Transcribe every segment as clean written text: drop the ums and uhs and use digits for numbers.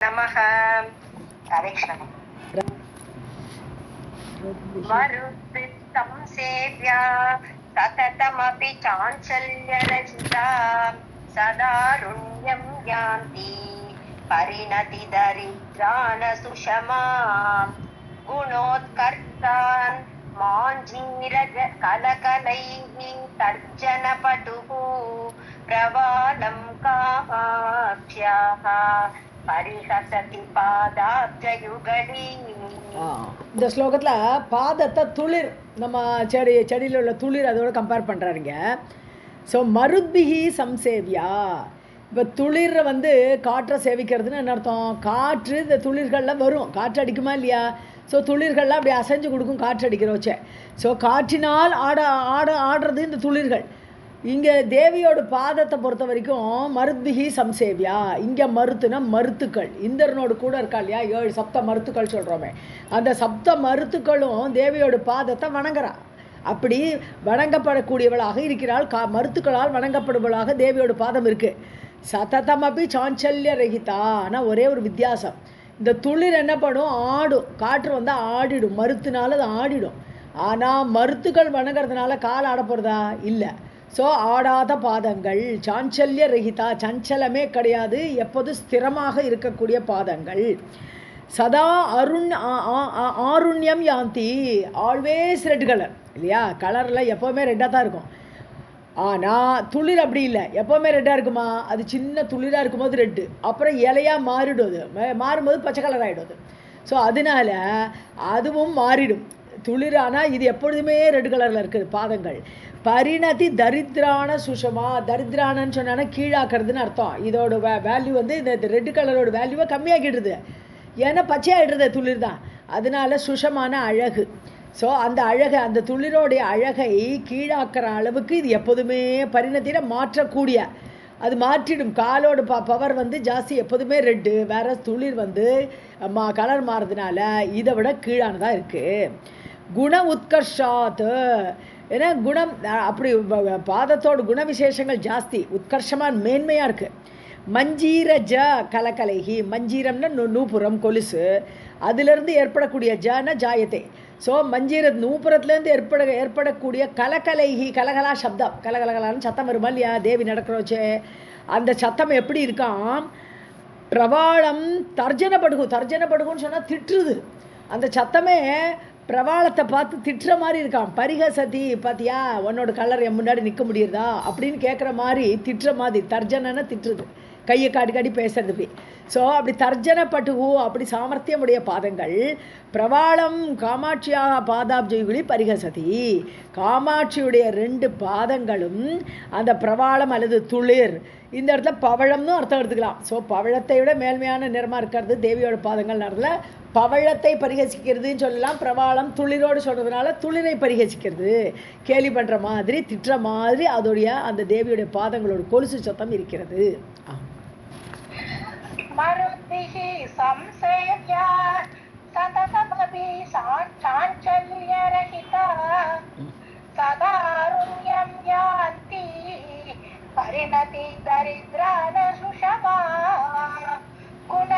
நமः. கரெக்ஷன். மருத்பித்தம் சேவ்யா சததமபி சாஞ்சல்யரஜிதா சதாருண்யம் யாந்தி பரிணதி தரித்ரான சுஷமா குணோத்கர்த்தான் மாஞ்சீரஜ கலகலைஹி தர்ஜன படுஹு பிரவாலம் காமாக்ஷ்யாஹ பரிஹசதி பாதாப்ஜயுகலி. இந்த ஸ்லோகத்தில் பாதத்தை துளிர், நம்ம செடியில் உள்ள துளிர் அதோட கம்பேர் பண்ணுறாருங்க. ஸோ மருத்பிகி சம்சேவியா, இப்போ துளிர் காற்றை சேவிக்கிறதுன்னு என்ன அர்த்தம்? காற்று இந்த துளிர்களில் வரும், காற்று அடிக்குமா இல்லையா? ஸோ துளிர்கள்லாம் அப்படி அசைஞ்சு கொடுக்கும் காற்று அடிக்கிற வச்ச. ஸோ காற்றினால் ஆடுறது இந்த துளிர்கள். இங்கே தேவியோட பாதத்தை பொறுத்த வரைக்கும் மருத்பிகி சம்சேவியா, இங்கே மருத்துனா மருத்துக்கள், இந்திரனோடு கூட இருக்கா இல்லையா, 7 சப்த மருத்துக்கள் சொல்கிறோமே, அந்த சப்த மருத்துக்களும் தேவியோட பாதத்தை வணங்குறா. அப்படி வணங்கப்படக்கூடியவளாக இருக்கிறாள். மருத்துக்களால் வணங்கப்படுவளாக தேவியோட பாதம் இருக்குது. சததமபி சாஞ்சல்ய ரகிதா. ஆனால் ஒரே ஒரு வித்தியாசம், இந்த துளிர் என்ன பண்ணும்? ஆடும். காற்று ஆடிடும், மருத்துனால அது ஆடிடும். ஆனால் மருத்துக்கள் வணங்குறதுனால கால் ஆட போகிறதா? இல்லை. ஸோ ஆடாத பாதங்கள், சாஞ்சல்ய ரகிதா, சஞ்சலமே கிடையாது, எப்போதும் ஸ்திரமாக இருக்கக்கூடிய பாதங்கள். சதா ஆருண்யம் யாந்தி, ஆல்வேஸ் ரெட் கலர் இல்லையா? கலரில் எப்போவுமே ரெட்டாக தான் இருக்கும். ஆனால் துளிர் அப்படி இல்லை, எப்போவுமே ரெட்டாக இருக்குமா? அது சின்ன துளிராக இருக்கும்போது ரெட்டு, அப்புறம் இலையாக மாறிடும், அது மாறும்போது பச்சை கலர் ஆகிடும். ஸோ அதனால் அதுவும் மாறிடும் துளிர். ஆனால் இது எப்பொழுதுமே ரெட் கலரில் இருக்குது பாதங்கள். பரிணதி தரித்ரான சுஷமா, தரித்ரானன்னு சொன்னா கீழாக்குறதுன்னு அர்த்தம். இதோட வேல்யூ இந்த ரெட் கலரோட வேல்யூவை கம்மியாக்கிடுது, ஏன்னா பச்சையாகிடுறது துளிர் தான். அதனால சுஷமான அழகு. ஸோ அந்த அழகை, அந்த துளிரோடைய அழகை கீழாக்குற அளவுக்கு இது எப்போதுமே பரிணத்தின மாற்றக்கூடிய, அது மாற்றிடும். காலோட பவர் ஜாஸ்தி, எப்போதுமே ரெட்டு. வேற துளிர் கலர் மாறுறதுனால இதை விட கீழானதாக இருக்குது. குண உத்கர்ஷாத், ஏன்னா குணம் அப்படி பாதத்தோட குண விசேஷங்கள் ஜாஸ்தி, உத்கர்ஷமாக மேன்மையாக இருக்குது. மஞ்சீர ஜ கலகலைகி, மஞ்சீரம்னா நூபுரம், கொலுசு, அதிலிருந்து ஏற்படக்கூடிய ஜன ஜாயத்தை. ஸோ மஞ்சீர நூபுரத்துலேருந்து ஏற்படக்கூடிய கலகலைகி, கலகலா சப்தம், கலகலகலான்னு சத்தம் வருமா இல்லையா தேவி நடக்கிறோச்சே, அந்த சத்தம் எப்படி இருக்கான்? பிரவாளம் தர்ஜனப்படுகுன்னு சொன்னால் திட்டுருது. அந்த சத்தமே பிரவாளத்தை பார்த்து திட்டுற மாதிரி இருக்கான். பரிகசதி, பார்த்தியா உன்னோட கலர் என் முன்னாடி நிற்க முடியுதா அப்படின்னு கேட்குற மாதிரி, திட்டுற மாதிரி. தர்ஜனன்னா திட்டுறது, கையை காட்டி பேசுறது. ஸோ அப்படி தர்ஜனப்பட்டு அப்படி சாமர்த்தியமுடைய பாதங்கள். பிரவாளம் காமாட்சியாக பாதாப்ஜயுகுலி பரிகசதி, காமாட்சியுடைய 2 பாதங்களும் அந்த பிரவாளம் அல்லது துளிர், இந்த இடத்துல பவழம்னு அர்த்தம் எடுத்துக்கலாம். ஸோ பவழத்தை விட மேல்மையான நிறமாக இருக்கிறது தேவியோட பாதங்கள். நேரத்தில் பவழத்தை பரிகசிக்கிறதுன்னு சொல்லலாம். பிரவாளம் துளிரோடு சொல்கிறதுனால துளிரை பரிகசிக்கிறது, கேலி பண்ணுற மாதிரி, திட்டுற மாதிரி அதோடைய அந்த தேவியோடைய பாதங்களோட கொலுசு சத்தம் இருக்கிறது. மருத்பிஹி சம்சேவ்யா சததமபி சாஞ்சல்யரஹிதா சதாருண்யம் யாந்தி பரிணதி தரித்ரான சுஷமா குண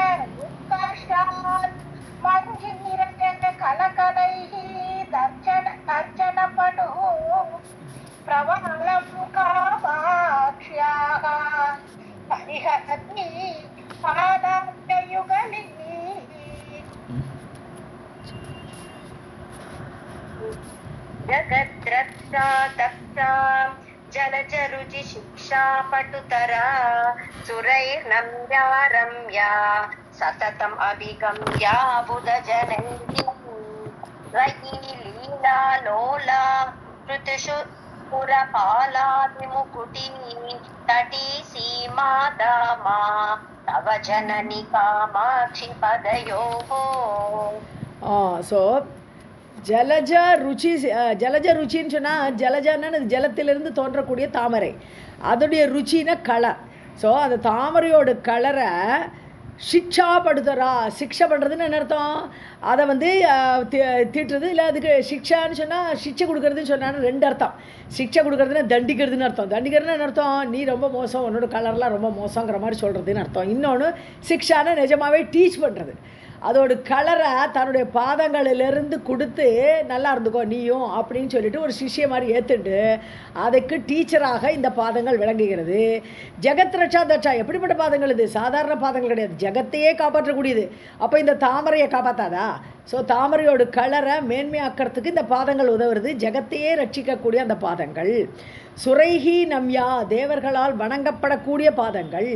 உத்கர்ஷாத் மஞ்சீரஜன கலகலைஹி தர்ஜன படுஹு பிரவாளம் காமாக்ஷ்யாஹ பரிஹசதி பாதாப்ஜயுகலி. ஜகத்ரக்ஷா தக்ஷா ஜலஜருஜி சிக்ஷா பட்டுதரா சுரைர்நம்யா ரம்யா சததம் அபிகம்யா புதஜனந்தி ரயி லீலா லோலா ருதுஷு புரபாலாதிமுகுடி தடி சீமாதாமா தவ ஜனனி காமாட்சி பதயோஹோ. ஸோ ஜலஜ ருச்சின்னு சொன்னால், ஜலஜான்னு ஜலத்திலிருந்து தோன்றக்கூடிய தாமரை, அதோடைய ருச்சின்னா கலர். ஸோ அந்த தாமரையோட கலரை சிக்ஷா படுத்துறா. சிக்ஷை பண்ணுறதுன்னு என்ன அர்த்தம்? அதை வந்து தீட்டுறது, இல்லை அதுக்கு சிக்ஷான்னு சொன்னால் சிக்ஷை கொடுக்குறதுன்னு சொன்னான்னு ரெண்டு அர்த்தம். சிக்ஷை கொடுக்குறதுன்னா தண்டிக்கிறதுன்னு அர்த்தம். தண்டிக்கிறதுன்னு என்ன அர்த்தம்? நீ ரொம்ப மோசம், உன்னோட கலர்லாம் ரொம்ப மோசங்கிற மாதிரி சொல்கிறதுன்னு அர்த்தம். இன்னொன்று சிக்ஷான்னு நிஜமாகவே டீச் பண்ணுறது. அதோட கலரை தன்னுடைய பாதங்களிலிருந்து கொடுத்து நல்லா இருந்துக்கோ நீயும் அப்படின்னு சொல்லிட்டு ஒரு சிஷ்ய மாதிரி ஏற்றுட்டு அதுக்கு டீச்சராக இந்த பாதங்கள் விளங்குகிறது. ஜெகத் ரட்சா தட்சா. எப்படிப்பட்ட பாதங்கள் இது? சாதாரண பாதங்கள் கிடையாது, ஜெகத்தையே காப்பாற்றக்கூடியது. அப்போ இந்த தாமரையை காப்பாற்றாதா? ஸோ தாமரையோட கலரை மேன்மையாக்கிறதுக்கு இந்த பாதங்கள் உதவுறது. ஜெகத்தையே ரட்சிக்கக்கூடிய அந்த பாதங்கள். சுரைஹி நம்யா, தேவர்களால் வணங்கப்படக்கூடிய பாதங்கள்.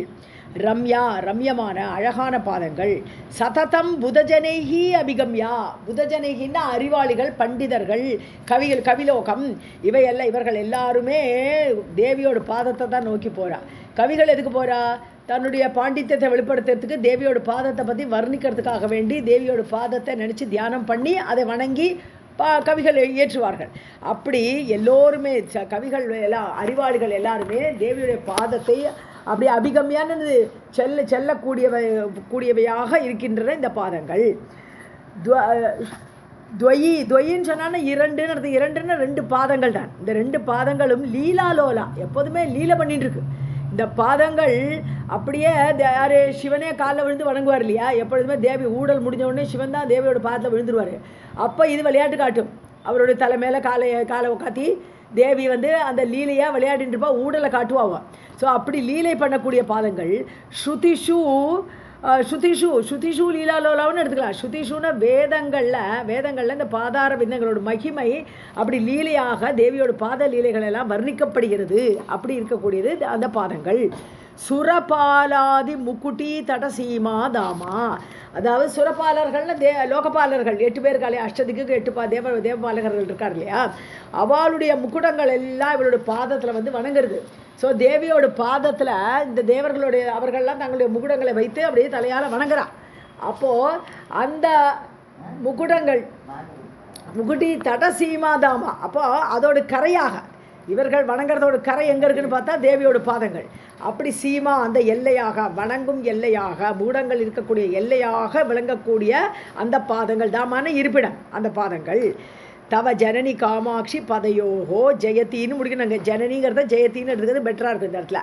ரம்யா, ரம்யமான அழகான பாதங்கள். சததம் புதஜனைஹி அபிகம்யா. புதஜனைகின்னா அறிவாளிகள், பண்டிதர்கள், கவிகள், கவிலோகம். இவர்கள் எல்லாருமே தேவியோட பாதத்தை தான் நோக்கி போகிறா. கவிகள் எதுக்கு போகிறா? தன்னுடைய பாண்டித்யத்தை வெளிப்படுத்துறதுக்கு, தேவியோட பாதத்தை பற்றி வர்ணிக்கிறதுக்காக வேண்டி தேவியோட பாதத்தை நினச்சி தியானம் பண்ணி அதை வணங்கி கவிகள் இயற்றுவார்கள். அப்படி எல்லோருமே கவிகள் எல்லாம், அறிவாளிகள் எல்லாருமே தேவியுடைய பாதத்தை அப்படி அபிகம்யானது செல்லக்கூடியவையாக இருக்கின்றன இந்த பாதங்கள். துவயின்னு சொன்னா இரண்டுன்னு அர்த்தம். இரண்டுன்னு ரெண்டு பாதங்கள் தான். இந்த ரெண்டு பாதங்களும் லீலா லோலா, எப்போதுமே லீலை பண்ணிட்டு இருக்கு. இந்த பாதங்கள் அப்படியே யார் சிவனே காலில் விழுந்து வணங்குவார் இல்லையா? எப்பொழுதுமே தேவி ஊடல் முடிஞ்ச உடனே சிவன் தான் தேவியோட பாதத்தில் விழுந்துருவார். அப்போ இது விளையாட்டு காட்டும். அவருடைய தலை மேலே காலை உக்காத்தி தேவி வந்து அந்த லீலையாக விளையாடிட்டுருப்பா, ஊடலை காட்டுவாங்க. ஸோ அப்படி லீலை பண்ணக்கூடிய பாதங்கள். ஸ்ருதிஷு லீலாலோலான்னு எடுத்துக்கலாம். ஸ்ருதிஷுன்னா வேதங்களில் இந்த பாதார விந்தங்களோட மகிமை அப்படி லீலையாக தேவியோட பாத லீலைகள் எல்லாம் வர்ணிக்கப்படுகிறது. அப்படி இருக்கக்கூடியது அந்த பாதங்கள். சுரபாலாதி முக்குட்டி தடசீமா தாமா. அதாவது சுரபாலர்கள்னு லோகபாலர்கள் 8 பேர் காலையே அஷ்டதிக்கு 8 தேவபாலகர்கள் இருக்கார் இல்லையா? அவளுடைய முக்குடங்கள் எல்லாம் இவளுடைய பாதத்தில் வந்து வணங்குறது. ஸோ தேவியோட பாதத்தில் இந்த தேவர்களுடைய அவர்கள்லாம் தங்களுடைய முக்குடங்களை வைத்து அப்படியே தலையால் வணங்குறான். அப்போது அந்த முக்குட்டி தடசீமாதாமா. அப்போ அதோட கரையாக இவர்கள் வணங்குறதோட கரை எங்கே இருக்குன்னு பார்த்தா தேவியோட பாதங்கள். அப்படி சீமா, அந்த எல்லையாக, வணங்கும் எல்லையாக, மூடங்கள் இருக்கக்கூடிய எல்லையாக விளங்கக்கூடிய அந்த பாதங்கள். தாமான இருப்பிடம் அந்த பாதங்கள். தவ ஜனனி காமாட்சி பதையோகோ ஜெயத்தின்னு முடிக்கணுங்க. ஜனனிங்கிறத ஜெயத்தின்னு எடுத்துக்கிறது பெட்டராக இருக்குது இந்த இடத்துல.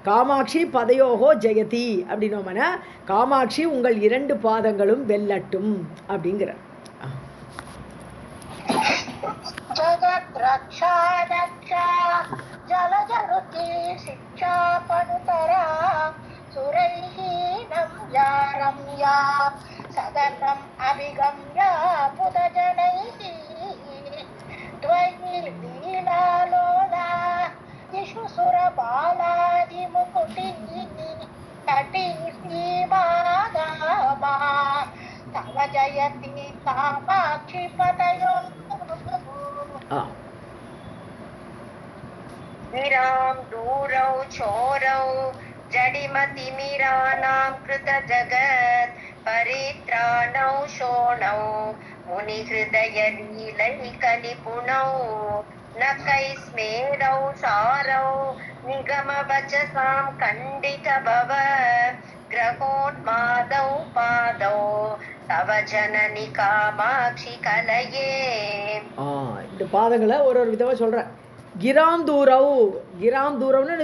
காமாட்சி பதையோகோ ஜெயதி அப்படின்னோம்னா காமாட்சி உங்கள் 2 பாதங்களும் வெல்லட்டும் அப்படிங்கிற. ஜகத் ரக்ஷா ரக்ஷா ஜலஜருதி சிக்ஷா படுதரா சுரைஹி நம்யா ரம்யா சதனம் அபிகம்யா புதஜனைஹி துவயி லீலாலோலா இஷு சுரபாலாதி முகுட்டி தட்டி சீமாதாமா தவ ஜயதி காமாட்சி பதயோ मीरां दूरौ चोरौ जडिमतिमिराणां कृत जगत् परित्राणौ शोणौ मुनिहृदयलीलैकनिपुणौ न कैस्मेरौ सारौ निगमवचसां खण्डितभव ग्रहोन्मादौ पादौ तव जननि कामाक्षि कलये. இந்த பாதங்களை ஒரு விதமா சொல்றேன். கிராம் தூரம்னு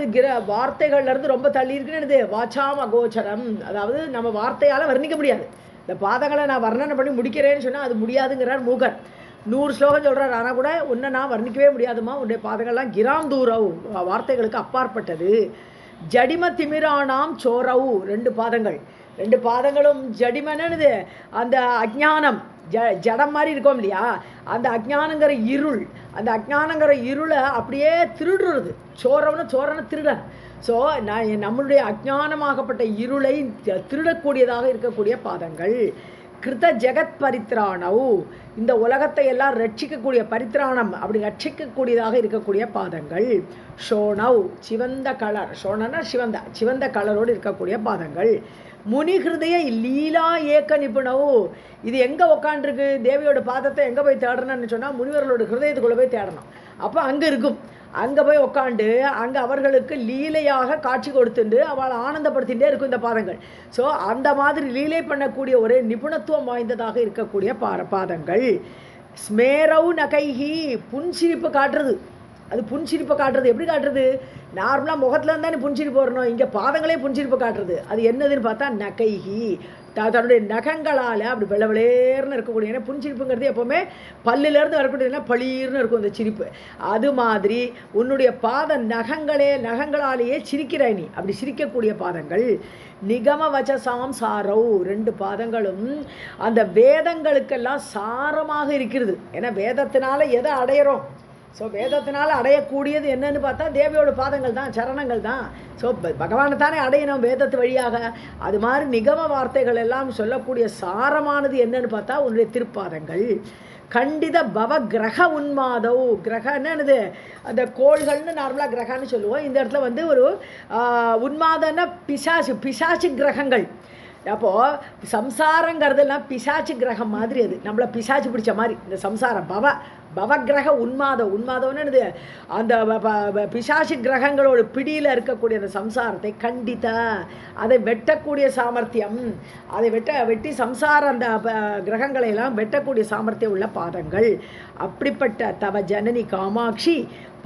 வார்த்தைகள்ல இருந்து ரொம்ப தள்ளி இருக்குன்னு வாச்சாம் அகோச்சரம். அதாவது நம்ம வார்த்தையால வர்ணிக்க முடியாது. இந்த பாதங்களை நான் வர்ணனை பண்ணி முடிக்கிறேன்னு சொன்னா அது முடியாதுங்கிறார் மூகர். 100 ஸ்லோகம் சொல்றார். ஆனால் கூட உன்னை நான் வர்ணிக்கவே முடியாதுமா, உன்னுடைய பாதங்கள்லாம் கிராம் தூரவ், வார்த்தைகளுக்கு அப்பாற்பட்டது. ஜடிம திமிரானாம் சோரவு, 2 பாதங்கள். 2 பாதங்களும் ஜடிமனது அந்த அஜ்ஞானம், ஜடம் மாதிரி இருக்கும் இல்லையா? அந்த அஜ்ஞானங்கிற இருள், அந்த அஜ்ஞானங்கிற இருளை அப்படியே திருடுறது. சோரனை திருடன். ஸோ நம்மளுடைய அஜ்ஞானமாகப்பட்ட இருளை திருடக்கூடியதாக இருக்கக்கூடிய பாதங்கள். கிருத ஜெகத் பரித்ராணவ், இந்த உலகத்தை எல்லாம் ரட்சிக்கக்கூடிய பரித்ராணம், அப்படி ரட்சிக்கக்கூடியதாக இருக்கக்கூடிய பாதங்கள். ஷோணவ், சிவந்த கலர். ஷோணனா சிவந்த கலரோடு இருக்கக்கூடிய பாதங்கள். முனி ஹிருதய லீலா ஏக்க நிபுணவு, இது எங்கே உக்காண்டிருக்கு? தேவியோட பாதத்தை எங்கே போய் தேடணும்னு சொன்னால் முனிவர்களோட ஹிருதயத்துக்குள்ளே போய் தேடணும். அப்போ அங்கே இருக்கும். அங்கே போய் உட்காந்து அங்கே அவர்களுக்கு லீலையாக காட்சி கொடுத்துட்டு அவளை ஆனந்தப்படுத்திகிட்டே இருக்கும் இந்த பாதங்கள். ஸோ அந்த மாதிரி லீலை பண்ணக்கூடிய ஒரே நிபுணத்துவம் வாய்ந்ததாக இருக்கக்கூடிய பாதங்கள். ஸ்மேரவு நகைஹி, புன்சிரிப்பு காட்டுறது. அது புன்சிரிப்பை காட்டுறது. எப்படி காட்டுறது? நார்மலாக முகத்தில் இருந்தானே புன்சிரிப்பு வரணும், இங்கே பாதங்களே புன்சிரிப்பு காட்டுறது. அது என்னதுன்னு பார்த்தா நகைஹி, தன்னுடைய நகங்களால் அப்படி வெள்ளவெளேர்னு இருக்கக்கூடிய. ஏன்னா புன்சிரிப்புங்கிறது எப்போவுமே பல்லிலேருந்து வரக்கூடியதுன்னா பளீர்னு இருக்கும் அந்த சிரிப்பு. அது மாதிரி உன்னுடைய நகங்களாலேயே சிரிக்கிறாய் நீ. அப்படி சிரிக்கக்கூடிய பாதங்கள். நிகம வச்சசாம் சாரவ், 2 பாதங்களும் அந்த வேதங்களுக்கெல்லாம் சாரமாக இருக்கிறது. ஏன்னா வேதத்தினால எதை அடையிறோம்? ஸோ வேதத்தினால் அடையக்கூடியது என்னன்னு பார்த்தா தேவியோட பாதங்கள் தான், சரணங்கள் தான். ஸோ பகவானை தானே அடையணும் வேதத்து வழியாக. அது மாதிரி நிகம வார்த்தைகள் எல்லாம் சொல்லக்கூடிய சாரமானது என்னன்னு பார்த்தா உன்னுடைய திருப்பாதங்கள். கண்டித பவ கிரக உன்மாதவ், கிரக என்னது? அந்த கோள்கள்னு நார்மலாக கிரகன்னு சொல்லுவோம். இந்த இடத்துல ஒரு உன்மாதன்னா பிசாசு கிரகங்கள். அப்போது சம்சாரங்கிறதுலாம் பிசாச்சு கிரகம் மாதிரி. அது நம்மளை பிசாச்சு பிடிச்ச மாதிரி இந்த சம்சாரம். பவகிரக உன்மாதம்னு என்னது? அந்த பிசாசு கிரகங்களோட பிடியில் இருக்கக்கூடிய அந்த சம்சாரத்தை கண்டித்த, அதை வெட்டக்கூடிய சாமர்த்தியம், அதை வெட்டி சம்சார அந்த கிரகங்களை எல்லாம் வெட்டக்கூடிய சாமர்த்தியம் உள்ள பாதங்கள். அப்படிப்பட்ட தவ ஜனனி காமாட்சி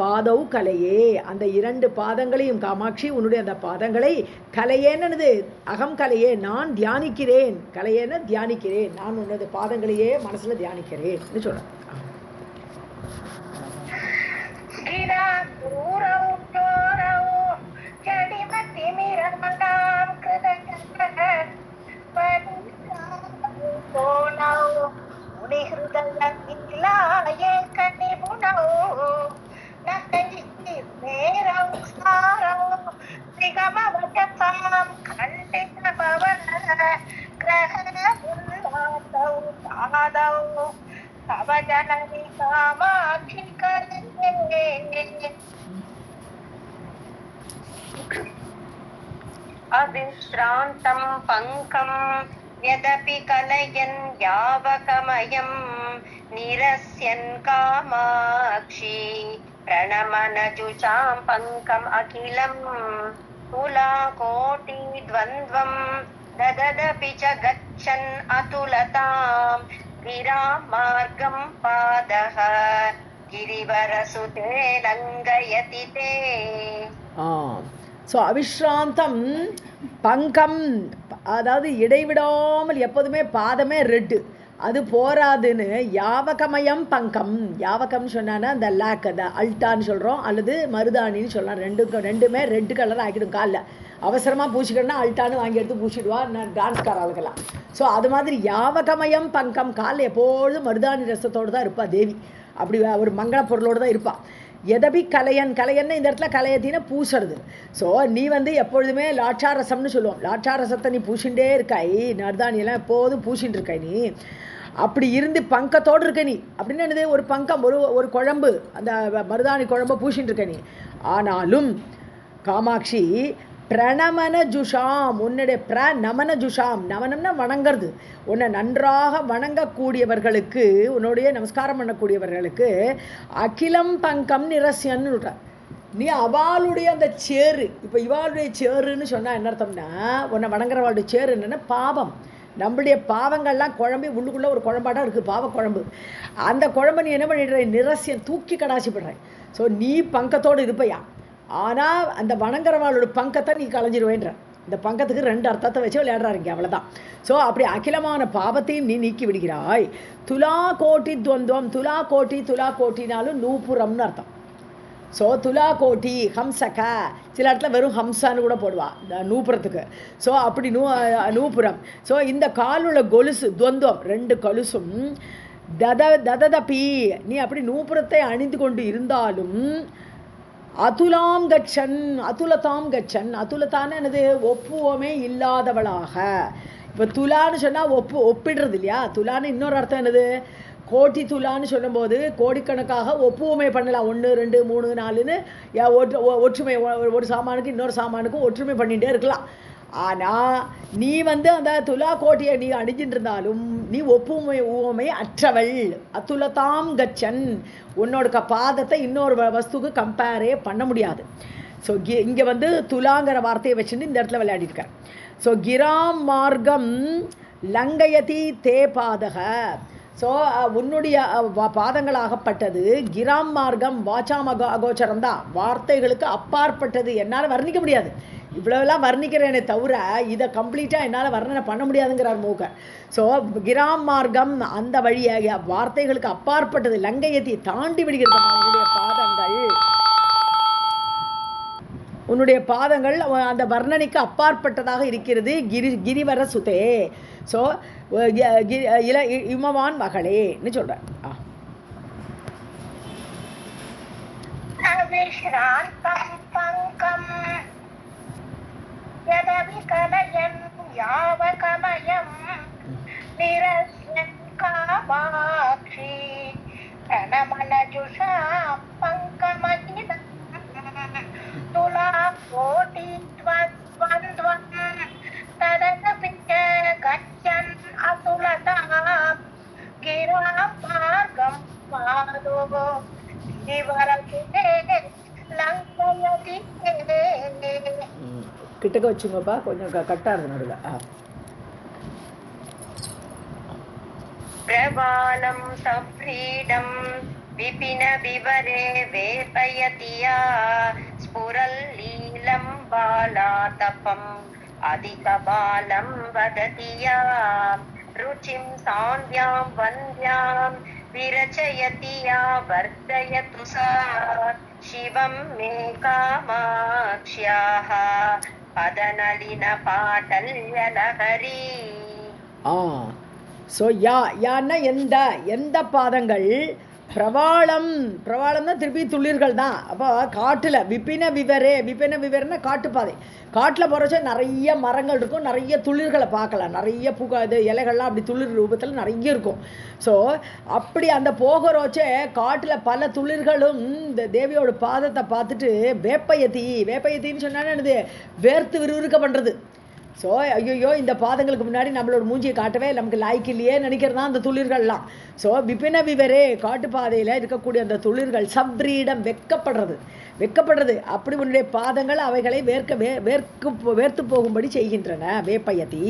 பாதவு கலையே, அந்த 2 பாதங்களையும் காமாட்சி உன்னுடைய அந்த பாதங்களை கலையேன்னு அகம் கலையே, நான் தியானிக்கிறேன். கலையேன்னு தியானிக்கிறேன், நான் உன்னது பாதங்களையே மனசுல தியானிக்கிறேன் சொல்றேன். अविश्रान्तं पङ्कं यदपि कलयन् यावकमयं निरस्यन् कामाक्षी प्रणमनजुषां पङ्कम् अखिलं तुलाकोटिद्वन्द्वं दददपि च गच्छन् अतुलतां गिरामार्गं पादः गिरिवरसुते लङ्घयति ते. ஸோ அவிஸ்ராந்தம் பங்கம், அதாவது இடைவிடாமல் எப்போதுமே பாதமே ரெட்டு. அது போராதுன்னு யாவகமயம் பங்கம், யாவகம்னு சொன்னான்னா அந்த லேக், அந்த அல்டான்னு சொல்கிறோம், அல்லது மருதாணின்னு சொல்லலாம். ரெண்டுமே ரெட் கலர் ஆக்கிடும். காலில் அவசரமாக பூசிக்கணும்னா அல்டான்னு வாங்கி எடுத்து பூசிடுவா டான்ஸ்கார ஆளுக்கெல்லாம். ஸோ அது மாதிரி யாவகமயம் பங்கம், காலில் எப்பொழுதும் மருதாணி ரசத்தோடு தான் இருப்பாள் தேவி. அப்படி ஒரு மங்கள பொருளோடு தான் இருப்பாள். எதபி கலையன்னு இந்த இடத்துல கலையத்தின பூசுறது. ஸோ நீ எப்பொழுதுமே லாட்சாரசம்னு சொல்லுவோம். லாட்சாரசத்தை நீ பூசிகிட்டே இருக்காய், மருதாணியெல்லாம் எப்போதும் பூசிட்டு இருக்காய் நீ. அப்படி இருந்து பங்கத்தோடு இருக்க நீ. அப்படின்னு என்னது? ஒரு பங்கம், ஒரு குழம்பு, அந்த மருதாணி குழம்பை பூசிட்டு இருக்க நீ. ஆனாலும் காமாட்சி பிரணமன ஜுஷாம், உன்னுடைய நமன ஜுஷாம், நமனம்னா வணங்கிறது. உன்னை நன்றாக வணங்கக்கூடியவர்களுக்கு, உன்னுடைய நமஸ்காரம் பண்ணக்கூடியவர்களுக்கு அகிலம் பங்கம் நிரஸ்யன்னு விட்ற நீ. அவளுடைய அந்த சேரு, இப்போ இவாளுடைய சேருன்னு சொன்னால் என்ன அர்த்தம்னா, உன்னை வணங்குறவாளுடைய சேரு என்னென்னா பாவம். நம்மளுடைய பாவங்கள்லாம் குழம்பு உள்ளுக்குள்ளே ஒரு குழம்பாட்டம் இருக்குது, பாவ குழம்பு. அந்த குழம்பு நீ என்ன பண்ணிடுற? நிரஸ்யம், தூக்கி கடாசிப்படுறேன். ஸோ நீ பங்கத்தோடு இருப்பையா, ஆனால் அந்த வணங்குறவாளோட பங்கத்தை நீ களைஞ்சிருவேன்ற. இந்த பங்கத்துக்கு 2 அர்த்தத்தை வச்சு விளையாடுறாருங்க, அவ்வளோதான். ஸோ அப்படி அகிலமான பாவத்தையும் நீ நீக்கி விடுகிறாய். துலா கோட்டி துவந்தம், துலா கோட்டினாலும் நூபுரம்னு அர்த்தம். ஸோ துலா கோட்டி ஹம்சக, சில இடத்துல வெறும் ஹம்சான்னு கூட போடுவா நூபுரத்துக்கு. ஸோ அப்படி நூபுரம். ஸோ இந்த காலுள்ள கொலுசு துவந்தம், 2 கொலுசும் தததபி, நீ அப்படி நூபுரத்தை அணிந்து கொண்டு இருந்தாலும் அதுலாம் கச்சன், அதுலதாம் கச்சன். அதுலத்தான என்னது? ஒப்புவமே இல்லாதவளாக. இப்போ துலான்னு சொன்னால் ஒப்பிடுறது இல்லையா? துலான்னு இன்னொரு அர்த்தம் என்னது? கோட்டி துலான்னு சொல்லும்போது கோடிக்கணக்காக ஒப்புவமை பண்ணலாம். 1 2 3 4ன்னு ஒற்றுமை, ஒரு சாமானுக்கு இன்னொரு சாமானுக்கும் ஒற்றுமை பண்ணிகிட்டே இருக்கலாம். ஆனால் நீ வந்து அந்த துலா கோட்டியை நீ அணிஞ்சிட்டு இருந்தாலும் நீ ஒப்புமை அற்றவள். அதுலதாம் கச்சன், உன்னோட பாதத்தை இன்னொரு வஸ்துக்கு கம்பேரே பண்ண முடியாது. ஸோ இங்கே வந்து துலாங்கிற வார்த்தையை வச்சுட்டு இந்த இடத்துல விளையாடிருக்கார். ஸோ கிராம் மார்க்கம் லங்கயதி தே பாதக. ஸோ உன்னுடைய பாதங்களாகப்பட்டது கிராம் மார்க்கம் வாச்சாம் அகோச்சரம் தான், வார்த்தைகளுக்கு அப்பாற்பட்டது. என்னால் வர்ணிக்க முடியாது, இவ்வளோலாம் வர்ணிக்கிறேனே தவிர இதை கம்ப்ளீட்டாக என்னால் வர்ணனை பண்ண முடியாதுங்கிறார் மூக்கர். ஸோ கிராம் மார்க்கம் அந்த வழியாக வார்த்தைகளுக்கு அப்பாற்பட்டது, லங்கையத்தை தாண்டி விடுகிறது உன்னுடைய பாதங்கள் அந்த வர்ணனைக்கு அப்பாற்பட்டதாக இருக்கிறது. கிரிவர சுதே. ஸோ இமவான் மகளேன்னு சொல்கிறேன். கிட்டக்க வச்சுங்கப்பா, கொஞ்சம் கட்டா இருக்கு நடுவில். பிரபாலம் சப்ரீடம் விபின விவரே வேபயதியா ஸ்புரல் லீலம் பாலாதபம் அதிகபாலம் வததியா ருச்சிம் சாந்த்யாம் வந்த்யாம் விரச்சயதியா வர்தயது சா சிவம் மே காமாக்ஷ்யாஹ பதநலின பாடல்யலஹரி. ஸோ யான்னா எந்த பாதங்கள் பிரவாளம்னா திருப்பி துளிர்கள் தான். அப்போ காட்டில் விபின விவரன்னா காட்டுப்பாதை. காட்டில் போகிறச்ச நிறைய மரங்கள் இருக்கும், நிறைய துளிர்களை பார்க்கலாம், நிறைய இது இலைகள்லாம் அப்படி துளிர் ரூபத்தில் நிறைய இருக்கும். ஸோ அப்படி அந்த போகிறோச்சே காட்டில் பல துளிர்களும் இந்த தேவியோட பாதத்தை பார்த்துட்டு வேப்பயத்தின்னு சொன்னானே என்னது, வேர்த்து விறுவிறுக்க பண்ணுறது. ஸோ ஐயோ இந்த பாதங்களுக்கு முன்னாடி நம்மளோட மூஞ்சியை காட்டவே நமக்கு லாய்க்கு இல்லையே நினைக்கிறது தான் அந்த துளிர்கள்லாம். ஸோ விபின விவரே காட்டுப்பாதையில் இருக்கக்கூடிய அந்த துளிர்கள் சப்ரீடம் வெக்கப்படுறது. அப்படி உன்னுடைய பாதங்கள் அவைகளை வேர்த்து போகும்படி செய்கின்றன. வேப்பயதி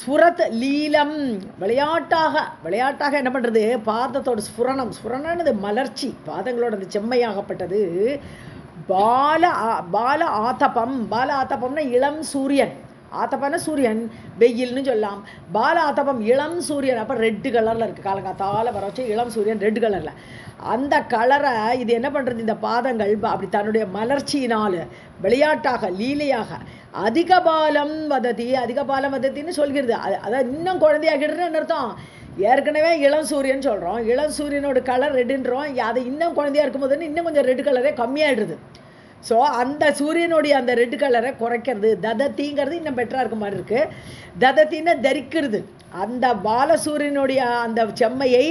ஸ்புரத் லீலம், விளையாட்டாக என்ன பண்ணுறது, பாதத்தோட ஸ்புரணம்னது மலர்ச்சி, பாதங்களோட அந்த செம்மையாகப்பட்டது. பால ஆத்தபம்னா இளம் சூரியன், ஆத்தப்பன சூரியன் வெயில்னு சொல்லலாம். பால ஆத்தப்பம் இளம் சூரியன், அப்போ ரெட்டு கலரில் இருக்குது. காலங்காத்தால் வர வச்சு இளம் சூரியன் ரெட் கலரில். அந்த கலரை இது என்ன பண்ணுறது, இந்த பாதங்கள் அப்படி தன்னுடைய மலர்ச்சியினால் விளையாட்டாக லீலையாக அதிகபாலம் வதத்தின்னு சொல்கிறது. அதாவது இன்னும் குழந்தையாகிடுறேன்னு அர்த்தம். ஏற்கனவே இளம் சூரியன் சொல்கிறோம், இளம் சூரியனோட கலர் ரெட்டுன்றோம், அதை இன்னும் குழந்தையாக இருக்கும்போதுன்னு இன்னும் கொஞ்சம் ரெட்டு கலரே கம்மியாகிடுது. ஸோ அந்த சூரியனுடைய அந்த ரெட் கலரை குறைக்கிறது. ததத்திங்கிறது இன்னும் பெட்டராக இருக்க மாதிரி இருக்குது. ததத்தின்னு தரிக்கிறது, அந்த பாலசூரியனுடைய அந்த செம்மையை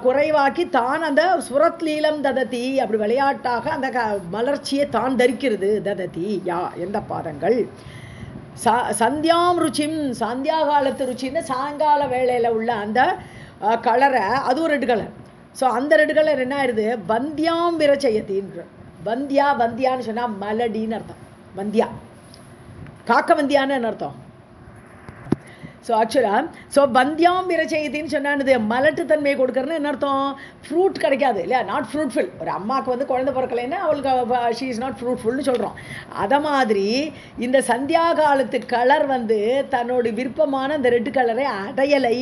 குறைவாக்கி தான் அந்த சுரத்லீலம் ததத்தி, அப்படி விளையாட்டாக அந்த மலர்ச்சியை தான் தரிக்கிறது. ததத்தி எந்த பாதங்கள். சந்தியாம் ருச்சிம், சந்தியா காலத்து ருச்சின்னு சாயங்கால வேளையில் உள்ள அந்த கலரை, அதுவும் ரெட் கலர். ஸோ அந்த ரெட் கலர் என்ன ஆயிடுது, வந்தியாம் விரச்சயத்தின்ற. வந்தியான்னு சொன்னால் மலடின்னு அர்த்தம். வந்தியா காக்க வந்தியான்னு அர்த்தம். ஸோ ஆக்சுவலாக வந்தியாம் விரச்சயத்தின்னு சொன்னானது மலட்டுத்தன்மையை கொடுக்குறதுன்னு என்ன அர்த்தம், ஃப்ரூட் கிடைக்காது இல்லையா, நாட் ஃப்ரூட்ஃபுல். ஒரு அம்மாவுக்கு வந்து குழந்தை பிறக்கலைன்னா அவளுக்கு ஷீ இஸ் நாட் ஃப்ரூட்ஃபுல்னு சொல்கிறோம். அதை மாதிரி இந்த சந்தியா காலத்து கலர் வந்து தன்னோட விருப்பமான இந்த ரெட் கலரை அடையலை,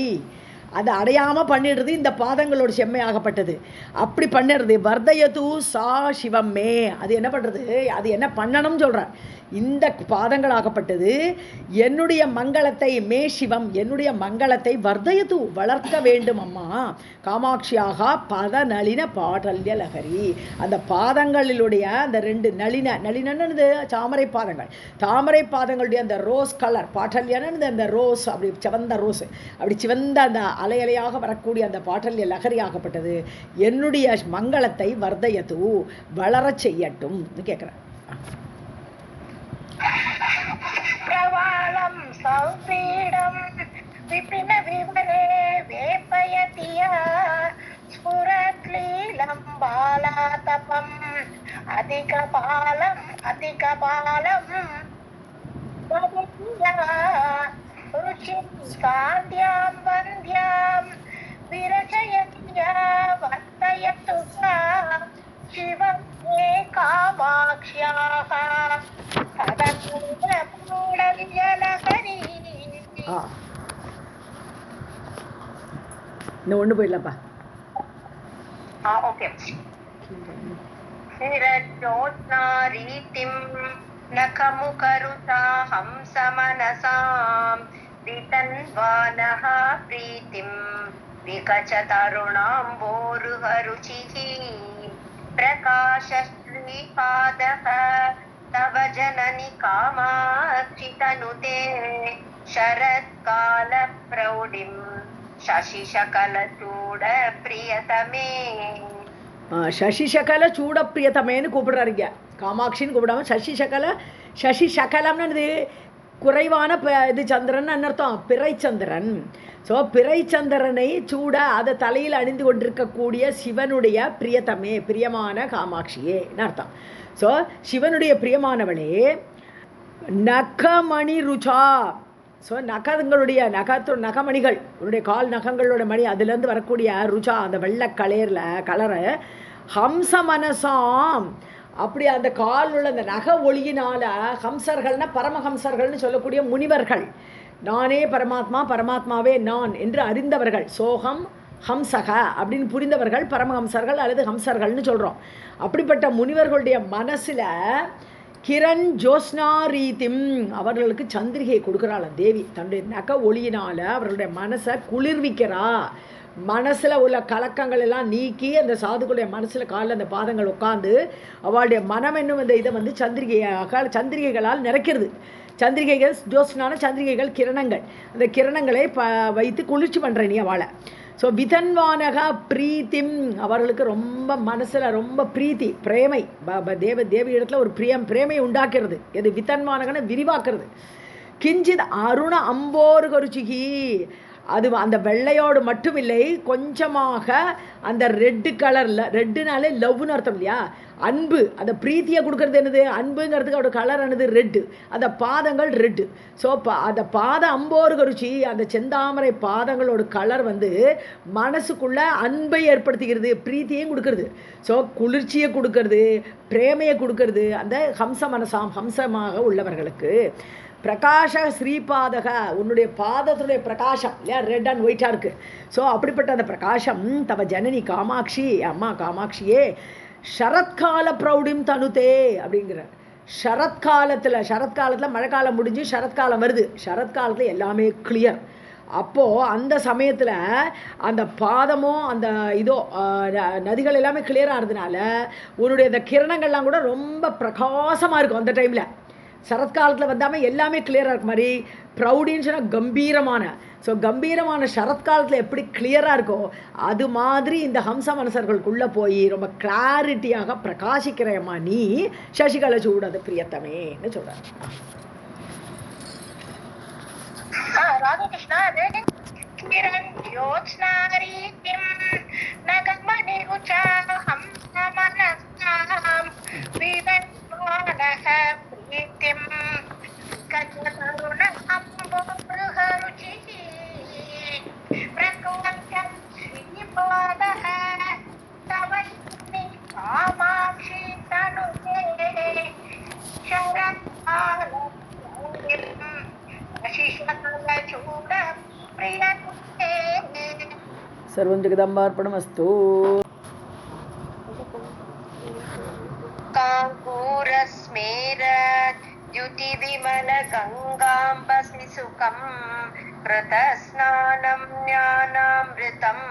அதை அடையாமல் பண்ணிடுறது இந்த பாதங்களோட செம்மையாகப்பட்டது. அப்படி பண்ணிடுறது. வர்தயது சா சிவமே, அது என்ன பண்ணுறது, அது என்ன பண்ணணும்னு சொல்கிறேன். இந்த பாதங்களாகப்பட்டது என்னுடைய மங்களத்தை, மே சிவம் என்னுடைய மங்களத்தை வர்தயது வளர்க்க வேண்டும் அம்மா. காமாட்சியாக பத நளின பாடல்ய லகரி, அந்த பாதங்களிலுடைய அந்த ரெண்டு நளினன்னு தாமரை பாதங்கள், தாமரை பாதங்களுடைய அந்த ரோஸ் கலர், பாட்டல்யன்னு அந்த ரோஸ், அப்படி சிவந்த ரோஸ், அப்படி சிவந்த அந்த அலையலையாக வரக்கூடிய அந்த பாட்டல்ய லகரியாகப்பட்டது என்னுடைய மங்களத்தை வர்தயது வளர செய்யட்டும் கேட்குறேன். कालं सौक्रीडं विपिन विवरे वेपयति या स्फुरत्लीलं बालातपम् अधिकपालं रुचिं कान्त्यां वन्द्यां विरचयति या वर्तयतु सा शिवं मे कामाक्ष्याः तदनुपूडविजलहरी. இன்னும் ஒன்று போயிடலாம்ப்பா. ओके. स्थिरज्योत्स्नारीतिं नखमुखरुता हंसमनसां वितन्वानः प्रीतिं विकचतरुणाम्बोरुहरुचिः प्रकाशश्रीपादः तव जननि कामाक्षि तनुते शरत्कालप्रौढिं शशिशकलचूड प्रियतमे. சசிசகல சூட பிரியத்தமேன்னு கூப்பிடுறாருங்க. காமாட்சின்னு கூப்பிடாம சசிசகலம்னு இது குறைவான இது சந்திரன் அர்த்தம், பிறைச்சந்திரன். ஸோ பிறைச்சந்திரனை சூட அதை தலையில் அணிந்து கொண்டிருக்கக்கூடிய சிவனுடைய பிரியத்தமே, பிரியமான காமாட்சியேன்னு அர்த்தம். ஸோ சிவனுடைய பிரியமானவளே. நகமணி ருச்சா, ஸோ நகங்களுடைய நகமணிகள், உன்னுடைய கால் நகங்களோட மணி, அதுலேருந்து வரக்கூடிய ருச்சா அந்த வெள்ளை கலரை ஹம்ச மனசாம், அப்படி அந்த கால் உள்ள அந்த நக ஒளியினால ஹம்சர்கள்னா பரமஹம்சர்கள்னு சொல்லக்கூடிய முனிவர்கள், நானே பரமாத்மா பரமாத்மாவே நான் என்று அறிந்தவர்கள், சோகம் ஹம்சக அப்படின்னு புரிந்தவர்கள் பரமஹம்சர்கள் அல்லது ஹம்சர்கள்னு சொல்கிறோம். அப்படிப்பட்ட முனிவர்களுடைய மனசில் கிரண் ஜோஸ்னா ரீதிம், அவர்களுக்கு சந்திரிகை கொடுக்குறாள் தேவி. தன்னுடைய நக ஒளியினால் அவர்களுடைய மனசை குளிர்விக்கிறா. மனசில் உள்ள கலக்கங்கள் எல்லாம் நீக்கி அந்த சாதுக்களுடைய மனசில் காலில் அந்த பாதங்கள் உட்காந்து அவளுடைய மனம் என்னும் அந்த இதை சந்திரிகைகளால் நிறைக்கிறது. சந்திரிகைகள் ஜோஸ்னான சந்திரிகைகள் கிரணங்கள், அந்த கிரணங்களை வைத்து குளிர்ச்சி பண்ணுற நீ அவளை. ஸோ விதன்வானக பிரீத்திம், அவர்களுக்கு ரொம்ப மனசில் ரொம்ப பிரீத்தி பிரேமை, தேவி இடத்துல ஒரு பிரேமை உண்டாக்குறது. எது விதன்வானகன்னு விரிவாக்குறது. கிஞ்சித் அருண அம்போரு கருச்சிகி, அது அந்த வெள்ளையோடு மட்டும் இல்லை, கொஞ்சமாக அந்த ரெட்டு கலரில், ரெட்டுனாலே லவ்னு அர்த்தம் இல்லையா, அன்பு, அந்த பிரீத்தியை கொடுக்கறது என்னது, அன்புங்கிறதுக்கு அவரோட கலர் என்னது ரெட்டு, அந்த பாதங்கள் ரெட்டு. ஸோ அந்த பாத அம்போரு கருச்சி, அந்த செந்தாமரை பாதங்களோட கலர் மனசுக்குள்ள அன்பை ஏற்படுத்திக்கிறது, பிரீத்தியையும் கொடுக்கறது. ஸோ குளிர்ச்சியை கொடுக்கறது, பிரேமையை கொடுக்கறது அந்த ஹம்ச மனசாம், ஹம்சமாக உள்ளவர்களுக்கு. பிரகாஷ ஸ்ரீபாதக, உன்னுடைய பாதத்துடைய பிரகாசம் இல்லையா, ரெட் அண்ட் ஒயிட்டாக இருக்குது. ஸோ அப்படிப்பட்ட அந்த பிரகாசம் தவ ஜனனி காமாட்சி, அம்மா காமாட்சியே, ஷரத்கால பிரௌடிம் தனுதே அப்படிங்கிறார். சரத்காலத்தில் மழைக்காலம் முடிஞ்சு சரத்காலம் வருது. சரத்காலத்தில் எல்லாமே கிளியர். அப்போது அந்த சமயத்தில் அந்த பாதமோ அந்த இதோ நதிகள் எல்லாமே கிளியராக இருந்ததுனால உன்னுடைய அந்த கிரணங்கள்லாம் கூட ரொம்ப பிரகாசமாக இருக்கும். அந்த டைமில் சரத்காலத்தில் வந்தாமல் எல்லாமே கிளியராக இருக்க மாதிரி, ப்ரௌடின்னு சொன்னால் கம்பீரமான. ஸோ கம்பீரமான சரத்காலத்தில் எப்படி கிளியராக இருக்கோ அது மாதிரி இந்த ஹம்ச மனசர்களுக்குள்ளே போய் ரொம்ப கிளாரிட்டியாக பிரகாசிக்கிறேம்மா நீ, சசிகலை சூடாது பிரியத்தமேன்னு சொல்கிறார். ராதே கிருஷ்ணா. கிரண் ஜோத்ஸ்னாரீதிம் நகமணி ருச்சா ஹம்ச மனசாம் விதன்வானஹ பிரீத்திம் கஜதருண அம்போருஹருச்சிஹி பிரகாஷம் ஸ்ரீபாதஹ தவ காமாட்சி தனுதே சரத்காலம் सर्वं जगदम्बार्पणमस्तु. काङ्कूरस्मेरत् द्युतिविमलगङ्गाम्बसि सुखं कृतस्नानं ज्ञानामृतम्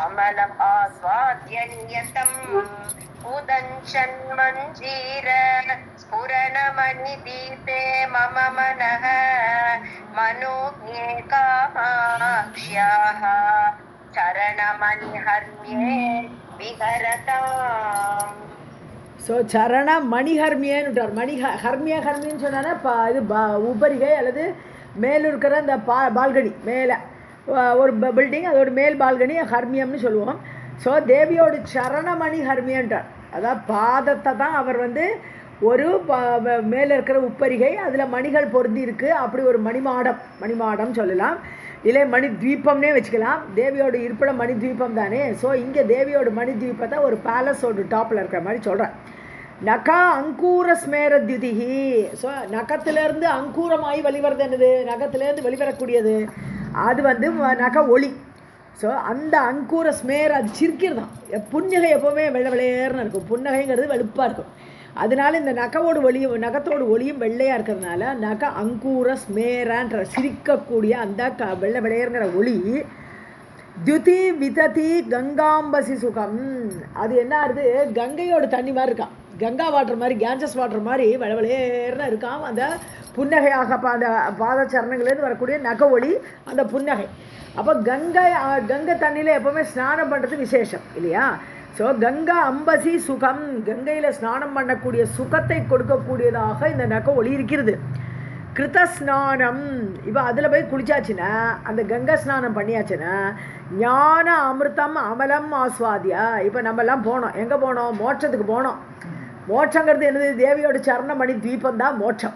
अमलम् आस्वाद्य नियतम् उदञ्चन्मञ्जीर स्फुरणमणिदीपे मम मनः मनोज्ञे कामाक्ष्याः चरणमणिहर्म्ये विहरताम्. ஸோ சரண மணிஹர்மியன்னு விட்டார். ஹர்மியன்னு சொன்னான்னா இது உபரிகை அல்லது மேலே இருக்கிற அந்த பால்கனி, மேலே ஒரு பில்டிங் அதோட மேல் பால்கனி ஹர்மியம்னு சொல்லுவோம். ஸோ தேவியோட சரணமணி ஹர்மியன்றார். அதாவது பாதத்தை தான் அவர் வந்து ஒரு மேலே இருக்கிற உப்பரிகை, அதில் மணிகள் பொருந்தி இருக்குது, அப்படி ஒரு மணிமாடம் சொல்லலாம், இல்லை மணி தீபம்னே வச்சுக்கலாம். தேவியோட இருப்பிடம் மணி தீபம் தானே. ஸோ இங்கே தேவியோட மணி தீபத்தை ஒரு பேலஸோட டாப்பில் இருக்கிற மாதிரி சொல்கிறேன். நகா அங்கூர ஸ்மேரத்யுதிஹி. ஸோ நகத்திலேருந்து அங்கூரமாகி வெளிவரது என்னது? நகத்திலேருந்து வெளிவரக்கூடியது அது வந்து நக ஒளி. ஸோ அந்த அங்கூர ஸ்மேர் அது சிரிக்கிறது தான். புன்னகை எப்போவுமே வெள்ளை வெள்ளையர்னு இருக்கும். புன்னகைங்கிறது வெளுப்பாக இருக்கும். அதனால இந்த நகத்தோட ஒளியும் வெள்ளையாக இருக்கிறதுனால நக அங்கூர ஸ்மேரன்ற சிரிக்கக்கூடிய அந்த வெள்ளை வெள்ளையருங்கிற ஒளி. துதி விததி கங்காம்பசி சுகம். அது என்ன ஆகுது? கங்கையோட தண்ணி மாதிரி இருக்கான். கங்கா வாட்டர் மாதிரி, கேஞ்சஸ் வாட்டர் மாதிரி வெளவெளேர்னு இருக்கான் அந்த புன்னகையாக. அந்த பாதச்சரணங்கள்லேருந்து வரக்கூடிய நக ஒளி அந்த புன்னகை. அப்போ கங்கை தண்ணியில் எப்போவுமே ஸ்நானம் பண்ணுறது விசேஷம் இல்லையா? ஸோ கங்கா அம்பசி சுகம், கங்கையில் ஸ்நானம் பண்ணக்கூடிய சுகத்தை கொடுக்கக்கூடியதாக இந்த நக ஒளி இருக்கிறது. கிருத ஸ்நானம், இப்போ அதில் போய் குளிச்சாச்சுன்னா, அந்த கங்கா ஸ்நானம் பண்ணியாச்சுன்னா ஞான அமிர்தம் அமலம் ஆஸ்வாதியா. இப்போ நம்மெல்லாம் போனோம், எங்கே போனோம்? மோட்சத்துக்கு போனோம். மோட்சங்கிறது என்னது? தேவியோட சரணமணி தீபம் தான் மோட்சம்.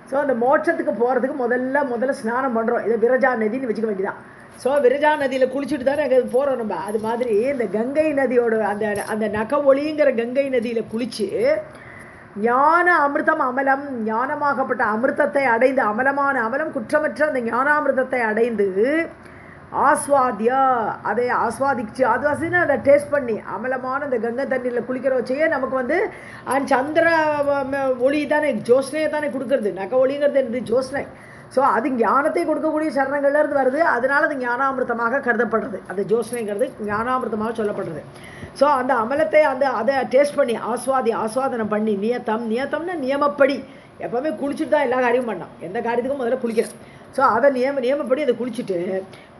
ஸோ அந்த மோட்சத்துக்கு போகிறதுக்கு முதல்ல ஸ்நானம் பண்ணுறோம். இதை விரஜா நதின்னு வச்சுக்க வேண்டியதான். ஸோ விரஜா நதியில் குளிச்சுட்டு தானே அங்கே போகிறோம் நம்ம. அது மாதிரி இந்த கங்கை நதியோட அந்த நக ஒளிங்கிற கங்கை நதியில் குளித்து ஞான அமிர்தம் அமலம், ஞானமாகப்பட்ட அமிர்தத்தை அடைந்து, அமலம் குற்றமற்ற அந்த ஞானாமிர்தத்தை அடைந்து ஆஸ்வாதியா, அதை ஆஸ்வாதிச்சு அதை டேஸ்ட் பண்ணி அமலமான அந்த கங்கை தண்ணியில் குளிக்கிற வச்சையே நமக்கு வந்து அந்த சந்திர ஒளி தானே, ஜோஸ்னையை தானே கொடுக்கறது. நக ஒளிங்கிறது என்னது? ஜோஸ்னை. ஸோ அது ஞானத்தை கொடுக்கக்கூடிய சரணங்கள்லேருந்து வருது. அதனால் அது ஞானாமிர்தமாக கருதப்படுறது. அந்த ஜோஸ்னைங்கிறது ஞானாமிர்தமாக சொல்லப்படுறது. ஸோ அந்த அமலத்தை அதை டேஸ்ட் பண்ணி ஆஸ்வாதனம் பண்ணி நியத்தம்னா நியமப்படி. எப்போவுமே குளிச்சுட்டு தான் எல்லா காரியமும் பண்ணோம். எந்த காரியத்துக்கும் முதல்ல குளிக்கிறேன். ஸோ அதை நியமப்படி அதை குளிச்சுட்டு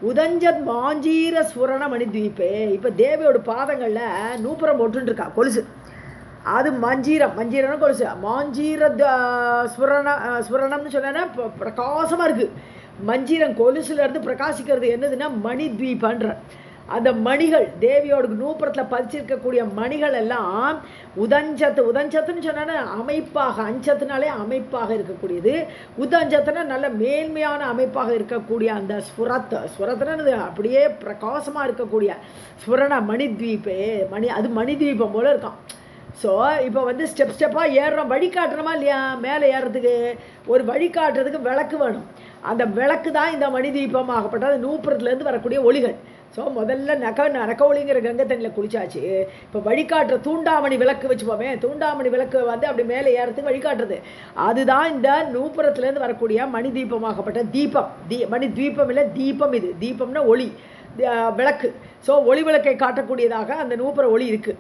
உதஞ்சத் மாஞ்சீர ஸ்வரண மணி தீபே. இப்போ தேவியோட பாதங்களில் நூப்புறம் போட்டுருக்கா, கொலுசு. அது மஞ்சீரம்னு கொலுசு. மாஞ்சீர ஸ்வரணம்னு சொன்னா பிரகாசமாக இருக்குது. மஞ்சீரம் கொலுசுலேருந்து பிரகாசிக்கிறது என்னதுன்னா மணி தீபன்ற அந்த மணிகள். தேவியோட நூப்புறத்தில் பதிச்சிருக்கக்கூடிய மணிகள் எல்லாம் உதஞ்சத்துன்னு சொன்னா அமைப்பாக, அஞ்சத்துனாலே அமைப்பாக இருக்கக்கூடியது. உதஞ்சத்துனா நல்ல மேன்மையான அமைப்பாக இருக்கக்கூடிய அந்த ஸ்வரத்துன்னு அப்படியே பிரகாசமாக இருக்கக்கூடிய ஸ்வரண மணித்வீபே. அது மணித்வீபம் போல இருக்கான். ஸோ இப்போ வந்து ஸ்டெப்பாக ஏறுறோம். வழிகாட்டுறோமா இல்லையா? மேலே ஏறுறதுக்கு ஒரு வழிகாட்டுறதுக்கு விளக்கு வேணும். அந்த விளக்கு தான் இந்த மணி தீபம் ஆகப்பட்ட அந்த நூப்புறத்துலேருந்து வரக்கூடிய ஒளிகள். ஸோ முதல்ல நக ஒளிங்கிற கங்கை தண்ணியில் குளிச்சாச்சு. இப்போ வழிகாட்டுற தூண்டாமணி விளக்கு வச்சுப்போமே. தூண்டாமணி விளக்கு வந்து அப்படி மேலே ஏறத்துக்கு வழிகாட்டுறது. அதுதான் இந்த நூப்புறத்துலேருந்து வரக்கூடிய மணி தீபமாகப்பட்ட தீபம். மணி தீபம் இல்லை, தீபம். இது தீபம்னா ஒளி, விளக்கு. ஸோ ஒளி விளக்கை காட்டக்கூடியதாக அந்த நூப்புற ஒளி இருக்குது.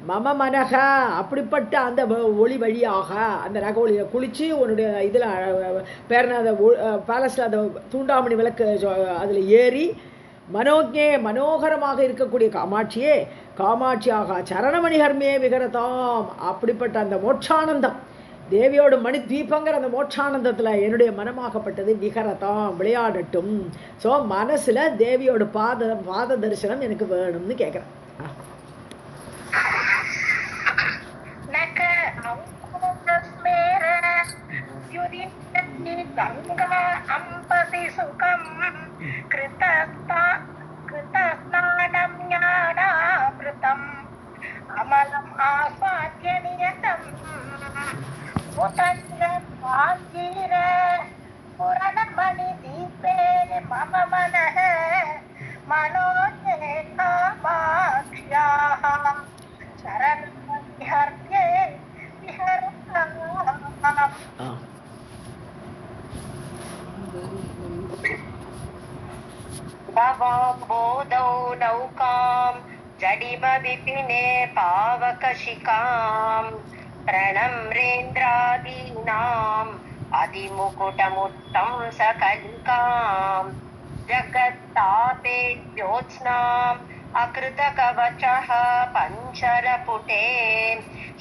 மம மனக, அப்படிப்பட்ட அந்த ஒளி வழியாக அந்த நக ஒளியை குளித்து உன்னுடைய இதில் பேரன அந்த பேலஸில் அந்த தூண்டாமணி விளக்கு அதில் ஏறி மனோகரமாக இருக்கக்கூடிய காமாட்சியாக சரணமணி ஹர்மே விகரதாம். அப்படிப்பட்ட அந்த மோட்சானந்தம், தேவியோட மணி தீபங்கிற அந்த மோட்சானந்தத்தில் என்னுடைய மனமாகப்பட்டது விகரதாம், விளையாடட்டும். ஸோ மனசில் தேவியோட பாத தரிசனம் எனக்கு வேணும்னு கேட்குறேன். அமலம் ஆஸ்வாத்ய நியதம் உதஞ்சீர புரணமணி தீபே மம மனஹ மனோஜே காமாக்ஷ்யாஹ சரணமணி ஹர்யே விஹரதாம். भवाम्बोधौ नौकां जडिम विपिने पावकशिखां प्रणम्रेन्द्रादीनाम् अधिमुकुटमुत्तं सकलिकां जगत्तापे ज्योत्स्नाम् अकृतकवचः पञ्चरपुटे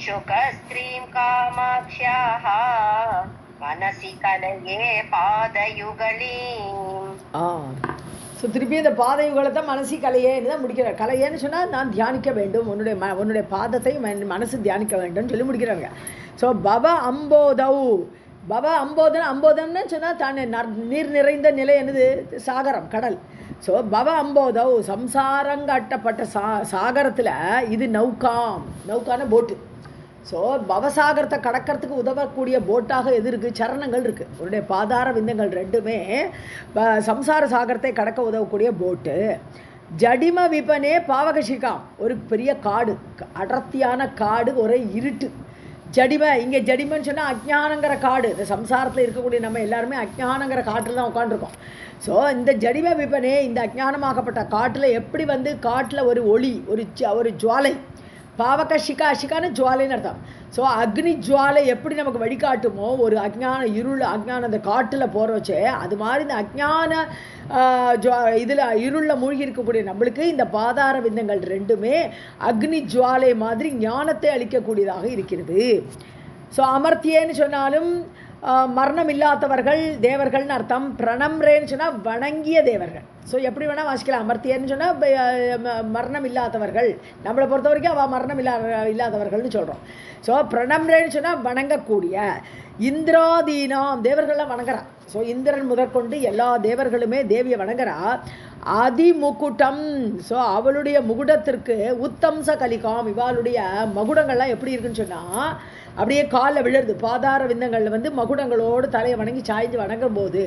शुकस्त्रीं कामाक्ष्याः मनसि कलये पादयुगलीम्. ஸோ திருப்பி இந்த பாத யுகலத்தை மனசி கலையேன்னு தான் முடிக்கிறார். கலையேன்னு சொன்னால் நான் தியானிக்க வேண்டும், உன்னுடைய பாதத்தை மனசு தியானிக்க வேண்டும்னு சொல்லி முடிக்கிறாங்க. ஸோ பவ அம்போதௌ, பவ அம்போதம்னு சொன்னால் தானே நீர் நிறைந்த நிலை என்னது? சாகரம், கடல். ஸோ பவ அம்போதௌ, சம்சாரங்காட்டப்பட்ட சாகரத்தில் இது நௌக்கான போட்டு. ஸோ பவசாகரத்தை கடக்கிறதுக்கு உதவக்கூடிய போட்டாக எது இருக்குது? சரணங்கள் இருக்குது. உன்னுடைய பாதார விந்தங்கள் ரெண்டுமே சம்சார சாகரத்தை கடக்க உதவக்கூடிய போட்டு. ஜடிம விபனே பாவகஷிகாம், ஒரு பெரிய காடு, அடர்த்தியான காடு, ஒரே இருட்டு. இங்கே ஜடிமன்னு சொன்னால் அஜ்ஞானங்கிற காடு. இந்த சம்சாரத்தில் இருக்கக்கூடிய நம்ம எல்லாருமே அஜ்ஞானங்கிற காட்டில் தான் உட்காந்துருக்கோம். ஸோ இந்த ஜடிம விபனே, இந்த அஜ்ஞானமாகப்பட்ட காட்டில் எப்படி காட்டில் ஒரு ஒளி, ஒரு ஜுவாலை, பாவக சிகான ஜுவாலைன்னு அர்த்தம். ஸோ அக்னி ஜுவாலை எப்படி நமக்கு வழிகாட்டுமோ, ஒரு அஜ்ஞான அந்த காட்டில் போகிற வச்சே, அது மாதிரி இந்த அஜ்ஞான இதில் இருளில் மூழ்கி இருக்கக்கூடிய நம்மளுக்கு இந்த பாதார விந்தங்கள் ரெண்டுமே அக்னி ஜுவாலை மாதிரி ஞானத்தை அளிக்கக்கூடியதாக இருக்கிறது. ஸோ அமர்த்தியேன்னு சொன்னாலும் மரணம் இல்லாதவர்கள் தேவர்கள்னு அர்த்தம். பிரணம்ரேன்னு சொன்னால் வணங்கிய தேவர்கள். ஸோ எப்படி வேணால் வாசிக்கலாம். அமர்த்தியன்னு சொன்னால் மரணம் இல்லாதவர்கள், நம்மளை பொறுத்த வரைக்கும் அவள் மரணம் இல்லாதவர்கள்னு சொல்கிறோம். ஸோ பிரணம்ரேன்னு சொன்னால் வணங்கக்கூடிய. இந்திராதீனாம், தேவர்கள்லாம் வணங்குறா. ஸோ இந்திரன் முதற்கொண்டு எல்லா தேவர்களுமே தேவியை வணங்குறா. அதிமுகுட்டம், ஸோ அவளுடைய முகுடத்திற்கு உத்தம்ச கலிகாம், இவாளுடைய மகுடங்கள்லாம் எப்படி இருக்குன்னு சொன்னால் அப்படியே காலில் விழுறது. பாதார விந்தங்களில் மகுடங்களோடு தலையை வணங்கி சாய்ந்து வணங்கும் போது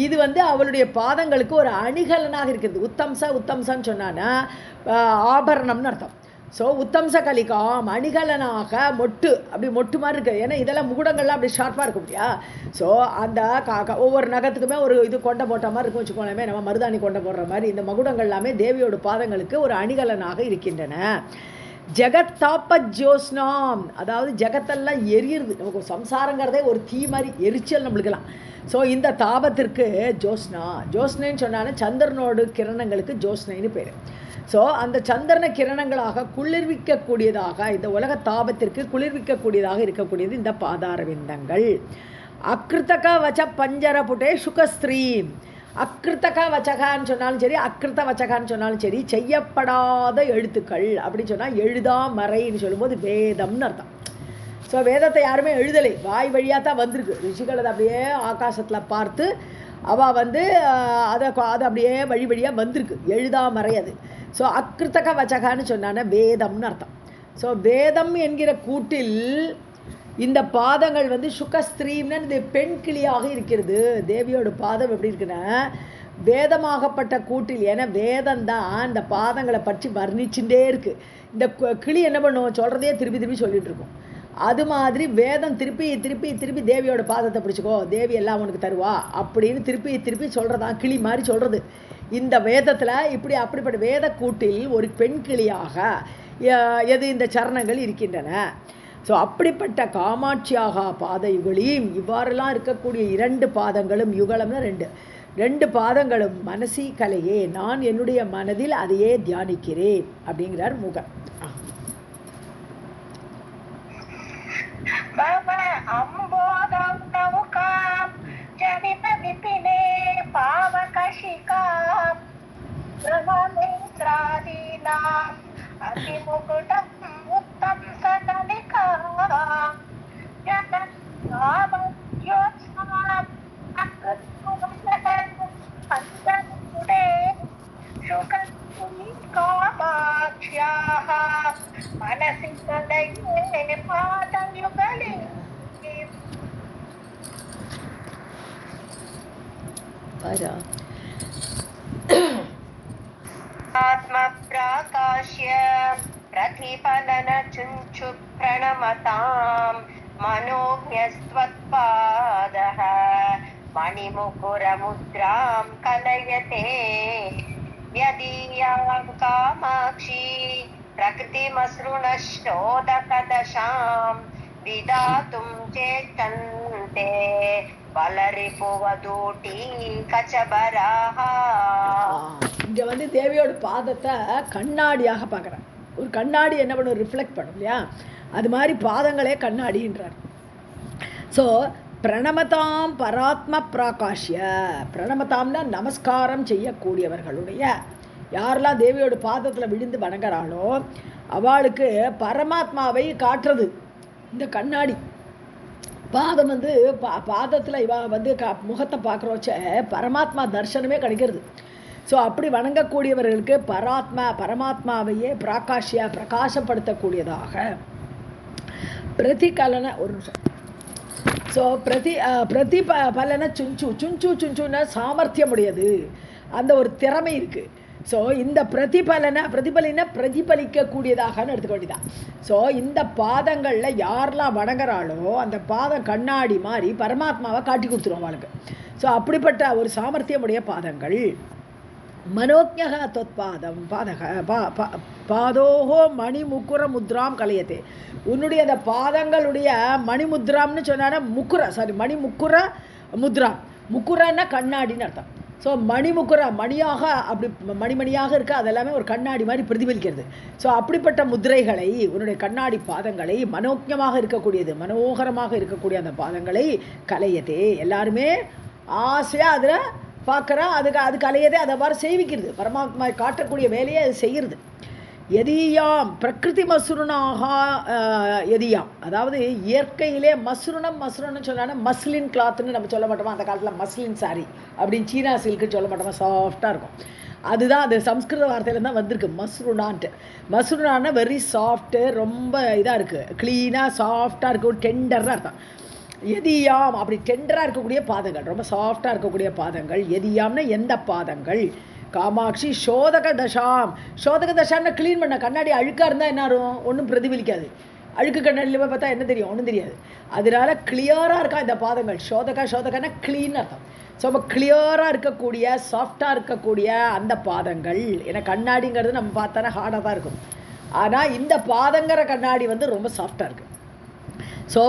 இது அவளுடைய பாதங்களுக்கு ஒரு அணிகலனாக இருக்கிறது. உத்தம்சன்னு சொன்னான்னா ஆபரணம்னு அர்த்தம். ஸோ உத்தம்ச கலிகாம், அணிகலனாக மொட்டு, அப்படி மொட்டு மாதிரி இருக்குது. ஏன்னா இதெல்லாம் முகுடங்கள்லாம் அப்படி ஷார்ப்பாக இருக்கும் இல்லையா? ஸோ அந்த ஒவ்வொரு நகத்துக்குமே ஒரு இது கொண்டை போட்ட மாதிரி இருக்கும் வச்சுக்கோங்களேன். நம்ம மருதாணி கொண்டை போடுற மாதிரி இந்த மகுடங்கள் எல்லாமே தேவியோட பாதங்களுக்கு ஒரு அணிகலனாக இருக்கின்றன. ஜெகத் தாப்ப ஜோஸ்னாம், அதாவது ஜெகத்தெல்லாம் எரியுது. நமக்கு சம்சாரங்கிறதே ஒரு தீ மாதிரி எரிச்சல் நம்மளுக்கெல்லாம். ஸோ இந்த தாபத்திற்கு ஜோஸ்னேன்னு சொன்னாலும் சந்திரனோடு கிரணங்களுக்கு ஜோஸ்னைன்னு பேர். ஸோ அந்த சந்திரன கிரணங்களாக குளிர்விக்கக்கூடியதாக, இந்த உலக தாபத்திற்கு குளிர்விக்கக்கூடியதாக இருக்கக்கூடியது இந்த பாதார விந்தங்கள். அக்ருத்தக வச்ச பஞ்சர புட்டே சுகஸ்திரீம், அக்கிருத்தக வச்சகான்னு சொன்னாலும் சரி, அக்கிருத்த வச்சகான்னு சொன்னாலும் சரி, செய்யப்படாத எழுத்துக்கள் அப்படின்னு சொன்னால் எழுதாமறைன்னு சொல்லும்போது வேதம்னு அர்த்தம். ஸோ வேதத்தை யாருமே எழுதலை, வாய் வழியாக தான் வந்திருக்கு. ரிஷிகள் அதை அப்படியே ஆகாசத்தில் பார்த்து அவள் அதை அப்படியே வழி வழியாக வந்திருக்கு, எழுதாமறை அது. ஸோ அக்கிருத்தக வச்சகான்னு சொன்னான்னா வேதம்னு அர்த்தம். ஸோ வேதம் என்கிற கூட்டில் இந்த பாதங்கள் சுகஸ்திரீம்னா இந்த பெண் கிளியாக இருக்கிறது. தேவியோட பாதம் எப்படி இருக்குன்னா வேதமாகப்பட்ட கூட்டில். ஏன்னா வேதம்தான் இந்த பாதங்களை பற்றி வர்ணிச்சுட்டே இருக்குது. இந்த கிளி என்ன பண்ணுவோம், சொல்கிறதே திருப்பி திருப்பி சொல்லிட்டு இருக்கோம். அது மாதிரி வேதம் திருப்பி திருப்பி திருப்பி தேவியோட பாதத்தை பிடிச்சிக்கோ, தேவி எல்லாம் உனக்கு தருவா அப்படின்னு திருப்பி திருப்பி சொல்கிறதான் கிளி மாதிரி சொல்கிறது. இந்த வேதத்தில் அப்படிப்பட்ட வேத கூட்டில் ஒரு பெண் கிளியாக இந்த சரணங்கள் இருக்கின்றன. ஸோ அப்படிப்பட்ட காமாட்சியாக பாத யுகலியும் இவ்வாறெல்லாம் இருக்கக்கூடிய 2 பாதங்களும், யுகலம்னா ரெண்டு பாதங்களும் மனசி கலையே, நான் என்னுடைய மனதில் அதையே தியானிக்கிறேன் அப்படிங்கிறார் மூகர். आत्मप्राकाश्य प्रतिफलन चुञ्चु प्रणमतां मनोज्ञस्त्वत्पादः मणिमुकुरमुद्रां कलयते यदीयां कामाक्षी प्रकृतिमसृणश्रोदकदशां विदातुं चेष्टन्ते வளரிப்புவதூட்டி கச்சபராஹா. இங்கே தேவியோட பாதத்தை கண்ணாடியாக பார்க்குறேன். ஒரு கண்ணாடி என்ன பண்ணும், ரிஃப்ளெக்ட் பண்ணும் இல்லையா? அது மாதிரி பாதங்களே கண்ணாடின்றார். ஸோ பிரணமதாம் பராத்ம பிராகாஷ்ய, பிரணமதாம்னா நமஸ்காரம் செய்யக்கூடியவர்களுடைய, யாரெல்லாம் தேவியோட பாதத்தில் விழுந்து வணங்குறாளோ அவளுக்கு பரமாத்மாவை காட்டுறது இந்த கண்ணாடி. பாதம் வந்து பாதத்தில் இவ வந்து முகத்தை பார்க்குறோச்ச பரமாத்மா தர்சனமே கிடைக்கிறது. ஸோ அப்படி வணங்கக்கூடியவர்களுக்கு பரமாத்மாவையே பிராகாஷ்யா பிரகாசப்படுத்தக்கூடியதாக பிரதிகலன, ஒரு நிமிஷம். ஸோ பிரதிபலன சுஞ்சுன்னா சாமர்த்தியம் உடையது, அந்த ஒரு திறமை இருக்குது. ஸோ இந்த பிரதிபலிக்கக்கூடியதாகன்னு எடுத்துக்க வேண்டியதான். ஸோ இந்த பாதங்களில் யாரெல்லாம் வணங்குறாளோ அந்த பாதம் கண்ணாடி மாதிரி பரமாத்மாவை காட்டி கொடுத்துருவோம் அவளுக்கு. ஸோ அப்படிப்பட்ட ஒரு சாமர்த்தியமுடைய பாதங்கள். மனோஜக தொத்பாதம் பாதோஹோ மணிமுக்குர முத்ராம் கலையத்தே, உன்னுடைய அந்த பாதங்களுடைய மணிமுத்ராம்னு சொன்னா மணிமுக்குர முத்ராம், முக்குரன்னா கண்ணாடின்னு அர்த்தம். ஸோ மணிமுக்குரா மணியாக அப்படி மணிமணியாக இருக்க அதெல்லாமே ஒரு கண்ணாடி மாதிரி பிரதிபலிக்கிறது. ஸோ அப்படிப்பட்ட முத்திரைகளை உன்னுடைய கண்ணாடி பாதங்களை மனோஜமாக இருக்கக்கூடியது, மனோகரமாக இருக்கக்கூடிய அந்த பாதங்களை கலையதே, எல்லாருமே ஆசையாக அதில் பார்க்குறா, அது கலையதே, அதை மாதிரி செய்விக்கிறது, பரமாத்மா காட்டக்கூடிய வேலையை அது செய்கிறது. எதியாம் பிரகிருதி மசுருனாக எதியாம், அதாவது இயற்கையிலே மசுருன்னு சொன்னா மஸ்லின் கிளாத்னு நம்ம சொல்ல மாட்டோமா, அந்த காலத்தில் மஸ்லின் சாரி அப்படின்னு சீனா சில்க்குன்னு சொல்ல மாட்டோமா, சாஃப்டாக இருக்கும். அதுதான் அது சம்ஸ்கிருத வார்த்தையில தான் வந்திருக்கு மஸ்ருனான்ட்டு. மஸ்ருனான்னா வெரி சாஃப்ட்டு, ரொம்ப இதாக இருக்குது, க்ளீனாக சாஃப்டாக இருக்கும், டெண்டராக அர்த்தம். எதியாம் அப்படி டெண்டராக இருக்கக்கூடிய பாதங்கள், ரொம்ப சாஃப்டாக இருக்கக்கூடிய பாதங்கள். எதியாம்னா எந்த பாதங்கள்? காமாட்சி சோதக தசான்னு க்ளீன் பண்ண, கண்ணாடி அழுக்காக இருந்தால் என்ன ஆகும், ஒன்றும் பிரதிபலிக்காது. அழுக்கு கண்ணாடியில் போய் பார்த்தா என்ன தெரியும், ஒன்றும் தெரியாது. அதனால கிளியராக இருக்கா இந்த பாதங்கள். சோதகன்னா க்ளீன் அர்த்தம். ஸோ நம்ம கிளியராக இருக்கக்கூடிய சாஃப்டாக இருக்கக்கூடிய அந்த பாதங்கள். ஏன்னா கண்ணாடிங்கிறது நம்ம பார்த்தோன்னா ஹார்டாக தான் இருக்கும், ஆனால் இந்த பாதங்கிற கண்ணாடி வந்து ரொம்ப சாஃப்டாக இருக்குது. ஸோ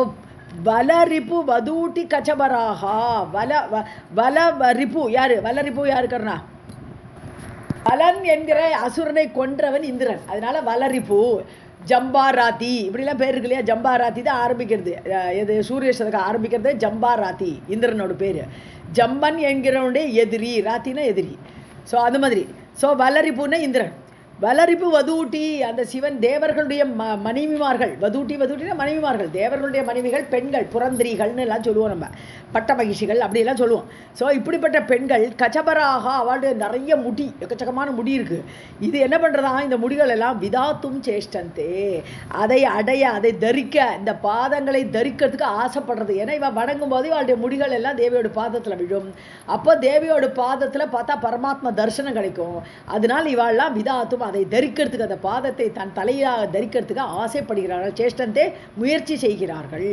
வலரிப்பு வதூட்டி கச்சபராகா, வலரிப்பு யாரு? வலரிப்பு யாருக்கிறனா? வலன் என்கிற அசுரனை கொன்றவன் இந்திரன். அதனால வலரிப்பு, ஜம்பாராத்தி இப்படிலாம் பேர் இருக்கு இல்லையா. ஜம்பாராத்தி தான் ஆரம்பிக்கிறது, எது சூரிய சதகம் ஆரம்பிக்கிறது ஜம்பாராத்தி, இந்திரனோட பேர். ஜம்பன் என்கிறவனுடைய எதிரி, ராத்தினா எதிரி. ஸோ அது மாதிரி. ஸோ வலரிப்புன்னா இந்திரன். வலரிப்பு வதூட்டி, அந்த சிவன் தேவர்களுடைய மனைவிமார்கள். வதூட்டினா மனைவிமார்கள், தேவர்களுடைய மனைவிகள், பெண்கள், புரந்திரிகள்னு எல்லாம் சொல்லுவோம் நம்ம, பட்ட மகிழ்ச்சிகள் அப்படியெல்லாம் சொல்லுவோம். ஸோ இப்படிப்பட்ட பெண்கள் கச்சபராக, அவளுடைய நிறைய முடி, எக்கச்சக்கமான முடி இருக்குது. இது என்ன பண்ணுறதா, இந்த முடிகள் எல்லாம் விதாத்தும் சேஷ்டந்தே, அதை அடைய, அதை தரிக்க, இந்த பாதங்களை தரிக்கிறதுக்கு ஆசைப்படுறது. ஏன்னா இவன் வணங்கும் போது இவளுடைய முடிகள் எல்லாம் தேவியோட பாதத்தில் விழும். அப்போ தேவியோட பாதத்தில் பார்த்தா பரமாத்மா தரிசனம் கிடைக்கும். அதனால் இவாள்லாம் விதாத்தும் அதை தரிக்கிறதுக்கு, அந்த பாதத்தை தன் தலையாக தரிக்கிறதுக்கு ஆசைப்படுகிறார்கள். சேஷ்டந்தே முயற்சி செய்கிறார்கள்.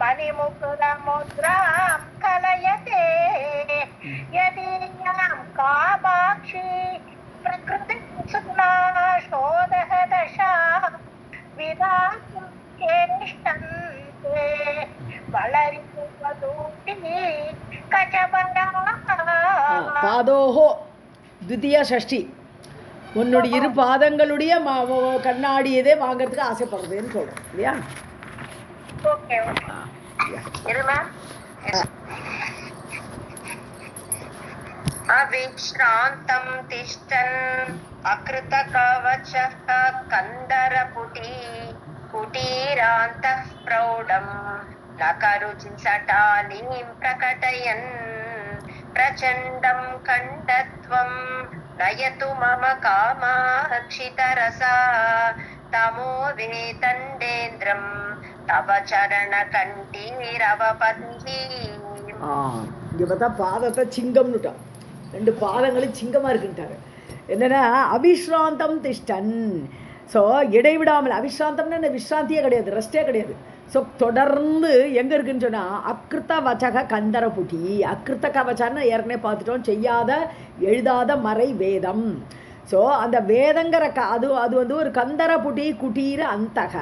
மணிமுகுரமுத்ராம் கலயதே யதீயாம் காமாட்சி பிரகிருதி சுக்னாசோதக தசா விதாத்தும் சேஷ்டந்தே வளரிப்பு வதூட்டி கச்சபராக. பாதோஹோ த்விதீய ஷஷ்டி, உன்னுடைய இரு பாதங்களுடைய கண்ணாடியதே வாங்கிறதுக்கு ஆசைப்படுறதுன்னு சொல்றோம் இல்லையா. ஓகே இருமா. அவிச்ராந்தம் திஷ்டன் அக்ருத கவசः கந்தரபுடி குடீராந்தः பிரௌடம் நகருச்சின் சட்டாலீம் பிரகடயன் பிரச்சண்டம் கண்டத்வம் நயது மம காமாக்ஷிதரசா தமோ வேதண்டேந்திரம் தவ சரண கண்டீரவபதி. இங்க பார்த்தா பாதத்தை சிங்கம்னுட்டான், ரெண்டு பாதங்களும் சிங்கமாக இருக்குன்ட்டாரு. என்னன்னா அவிஸ்ராந்தம் திஷ்டன், ஸோ இடைவிடாமல், அவிஸ்ராந்தம்னு விஸ்ராந்தியே கிடையாது, ரெஸ்டே கிடையாது. ஸோ தொடர்ந்து எங்கே இருக்குன்னு சொன்னால் அக்கிருத்த வச்சக கந்தரபுட்டி, அக்கிருத்த கவச்சான்னு ஏற்கனவே பார்த்துட்டோம், செய்யாத எழுதாத மறை வேதம். ஸோ அந்த வேதங்கிற அது அது வந்து ஒரு கந்தரபுடி குட்டீர அந்தக.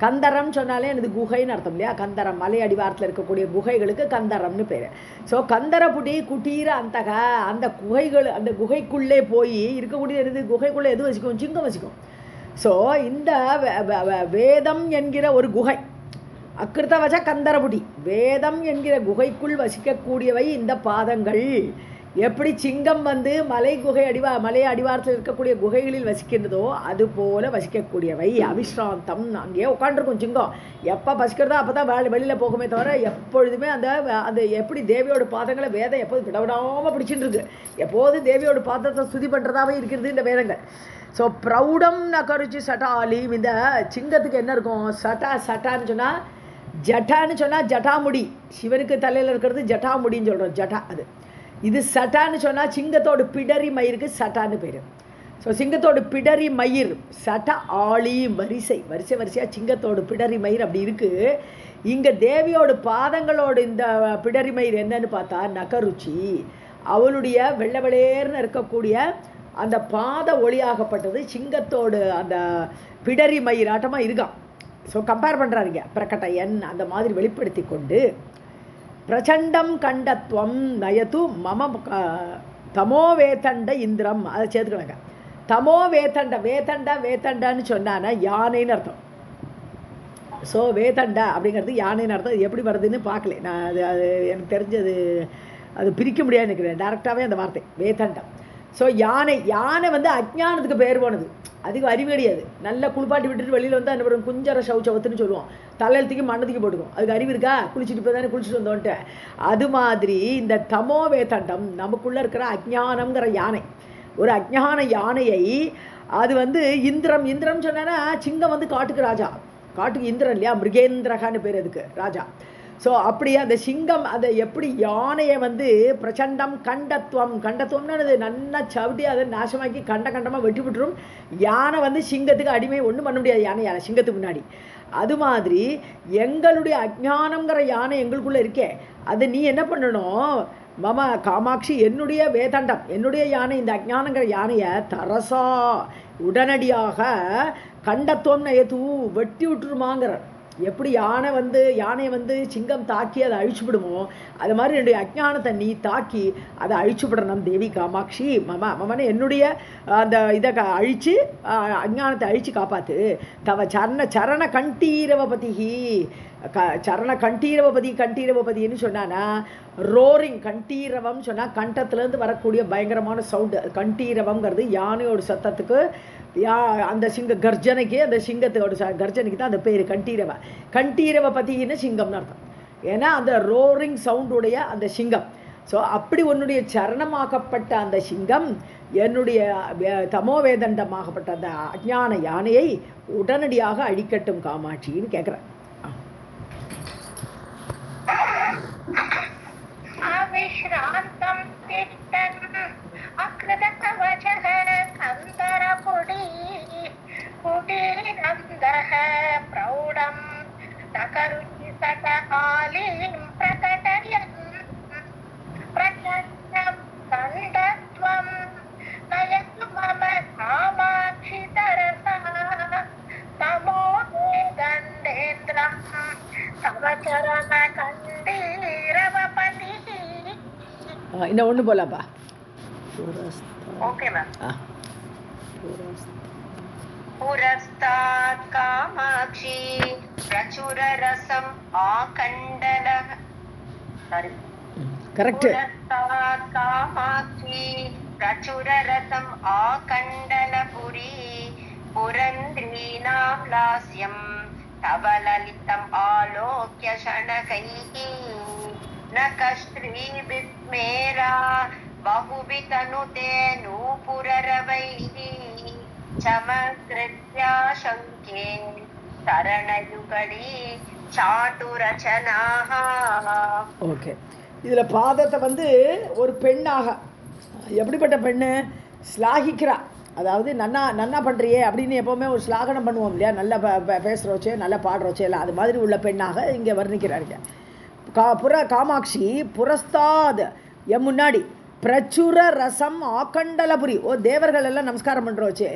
கந்தரம் சொன்னாலே எனக்கு குகைன்னு அர்த்தம் இல்லையா? கந்தரம் மலை அடிவாரத்தில் இருக்கக்கூடிய குகைகளுக்கு கந்தரம்னு பேர். ஸோ கந்தரபுடி குட்டீர அந்தக, அந்த குகைகள், அந்த குகைக்குள்ளே போய் இருக்கக்கூடிய எது குகைக்குள்ளே எது வசிக்கும்? சிங்கம் வசிக்கும். ஸோ இந்த வேதம் என்கிற ஒரு குகை, அக்கிருத்த வச்ச கந்தரபுடி, வேதம் என்கிற குகைக்குள் வசிக்கக்கூடியவை இந்த பாதங்கள். எப்படி சிங்கம் வந்து மலை அடிவாரத்தில் இருக்கக்கூடிய குகைகளில் வசிக்கின்றதோ அது போல வசிக்கக்கூடியவை. அவிஸ்ராந்தம், அங்கேயே உட்காந்துருக்கும் சிங்கம். எப்போ பசிக்கிறதோ அப்போ தான் வெளியில் போகுமே தவிர எப்பொழுதுமே அந்த அந்த எப்படி தேவியோட பாதங்களை வேதம் எப்போது விடவிடாமல் பிடிச்சிட்டு இருக்கு. எப்போதும் தேவியோட பாதத்தை ஸ்துதி பண்ணுறதாவே இருக்கிறது இந்த வேதங்கள். ஸோ ப்ரௌடம் நகருச்சி சட்டாலி, இந்த சிங்கத்துக்கு என்ன இருக்கும்? சட்டான்னு சொன்னால், ஜட்டான்னு சொன்னால் ஜட்டாமுடி, சிவனுக்கு தலையில் இருக்கிறது ஜட்டாமுடின்னு சொல்கிறோம், ஜட்டா. அது இது சட்டான்னு சொன்னால் சிங்கத்தோட பிடரி மயிருக்கு சட்டான்னு பேர். ஸோ சிங்கத்தோட பிடரி மயிர் சட்ட ஆளி, வரிசையாக சிங்கத்தோட பிடரி மயிர் அப்படி இருக்குது. இங்கே தேவியோட பாதங்களோட இந்த பிடரி மயிர் என்னன்னு பார்த்தா நகருச்சி. அவளுடைய வெள்ளை வெளேர்னு இருக்கக்கூடிய அந்த பாத ஒளியாகப்பட்டது சிங்கத்தோடு அந்த பிடரி மயிராட்டமாக இருக்கான். So compare பண்ணுறாருங்க. பிரகட்டயன் அந்த மாதிரி வெளிப்படுத்தி கொண்டு பிரச்சண்டம் கண்டத்வம் நயத்து மம தமோ வேதண்ட இந்திரம், அதை சேர்த்துக்கலாங்க. தமோ வேதண்டான்னு சொன்னான்னா யானைன்னு அர்த்தம். ஸோ வேதண்டா அப்படிங்கிறது யானைன்னு அர்த்தம். எப்படி வருதுன்னு பார்க்கல நான். அது எனக்கு தெரிஞ்சது, அது பிரிக்க முடியாது நினைக்கிறேன் டேரெக்டாகவே அந்த வார்த்தை வேதண்டம். ஸோ யானை வந்து அஜ்ஞானத்துக்கு பேர் போனது, அதுக்கு அறிவு கிடையாது. நல்லா குளிப்பாட்டி விட்டுட்டு வெளியில் வந்து அந்த குஞ்சர சவுச்சவத்துன்னு சொல்லுவோம், தலையெழுத்துக்கு மண்ணத்துக்கு போட்டுக்கும். அதுக்கு அறிவு இருக்கா? குளிச்சுட்டு இப்போ தானே குளிச்சுட்டு வந்தோன்ட்டு. அது மாதிரி இந்த தமோ வேதண்டம் நமக்குள்ளே இருக்கிற அஜ்ஞானம்ங்கிற யானை, ஒரு அஜ்ஞான யானையை அது வந்து இந்திரம் சொன்னா சிங்கம் வந்து காட்டுக்கு ராஜா, காட்டுக்கு இந்திரன் இல்லையா? மிருகேந்திரகான்னு பேர் அதுக்கு, ராஜா. ஸோ அப்படியே அந்த சிங்கம் அதை எப்படி யானையை வந்து பிரச்சண்டம் கண்டத்துவம்னு அது நல்லா சவிட்டி அதை நாசமாக்கி கண்டமாக வெட்டி விட்டுரும். யானை வந்து சிங்கத்துக்கு அடிமை, ஒன்றும் பண்ண முடியாது யானை சிங்கத்துக்கு முன்னாடி. அது மாதிரி எங்களுடைய அஜ்ஞானங்கிற யானை எங்களுக்குள்ளே இருக்கே, அது நீ என்ன பண்ணணும்? மம காமாட்சி, என்னுடைய வேதண்டம், என்னுடைய யானை, இந்த அஜ்ஞானங்கிற யானையை தரசா உடனடியாக கண்டத்துவம் நயத்து வெட்டி விட்டுருமாங்கிற. எப்படி யானையை வந்து சிங்கம் தாக்கி அதை அழிச்சுவிடுமோ அது மாதிரி என்னுடைய அஜ்ஞானத்தை நீ தாக்கி அதை அழிச்சுவிடணும் தேவி காமாட்சி. மமனை என்னுடைய அந்த இதை அழித்து அஜ்ஞானத்தை அழித்து காப்பாற்று. தவ சரண கண்டீரவபதி கண்டீரவபதின்னு சொன்னான்னா ரோரிங், கண்டீரவம் சொன்னால் கண்டத்துலேருந்து வரக்கூடிய பயங்கரமான சவுண்டு. கண்டீரவங்கிறது யானையோட சத்தத்துக்கு, அந்த கர்ஜனைக்கு, அந்த சிங்கத்தோட கர்ஜனைக்கு தான் அந்த பேர் கண்டீரவபதின்னு சிங்கம்னு அர்த்தம். ஏன்னா அந்த ரோரிங் சவுண்டுடைய அந்த சிங்கம். ஸோ அப்படி உன்னுடைய சரணமாகப்பட்ட அந்த சிங்கம் என்னுடைய தமோவேதண்டமாகப்பட்ட அந்த அஜ்ஞான யானையை உடனடியாக அழிக்கட்டும் காமாட்சின்னு கேட்குறேன். அவிஷ்ராந்தம் திஷ்டன் அக்ருதகவசஹ கந்தரபுடி குடீரந்தஹ ப்ரௌடம் நகருச்சி சடஹாலிம் பிரகடயன் பிரச்சண்டம் கண்டத்வம் நயத்து மம காமாட்சி தரசா தமோ வேதண்டேந்திரம் தவச்சரண கண்டீரவபதி. இன்னும் ஒன்று போலாப்பா. Okay ma'am. புரஸ்தாத் காமாட்சி பிரச்சுர ரசம் ஆகண்டல. Sorry, correct. புரஸ்தாத் காமாட்சி பிரச்சுர ரசம் ஆகண்டலபுரி புரந்திரீனாம் லாஸ்யம் தவ லலிதம் ஆலோக்ய ஷணகைஹி நகஸ்ரீபிஸ்மேரா பகுபிதனுதே நூபுரரவைஹி சமக்ருத்யா சங்கே சரணயுகடி சாட்டுரச்சனாஹ. ஓகே, இதில் பாதத்தை வந்து ஒரு பெண்ணாக, எப்படிப்பட்ட பெண்ணு? ஸ்லாகிக்கிறா. அதாவது நன்னா பண்ணுறியே அப்படின்னு எப்போவுமே ஒரு ஸ்லாகனம் பண்ணுவோம் இல்லையா? நல்லா பேசுகிறோச்சே, நல்லா பாடுறோச்சே, இல்லை அது மாதிரி உள்ள பெண்ணாக இங்கே வர்ணிக்கிறாருங்க. காமாட்சி புரஸ்தாத், என் முன்னாடி பிரச்சுர ரசம் ஆக்கண்டலபுரி. ஓ, தேவர்கள் எல்லாம் நமஸ்காரம் பண்ணுறோச்சு,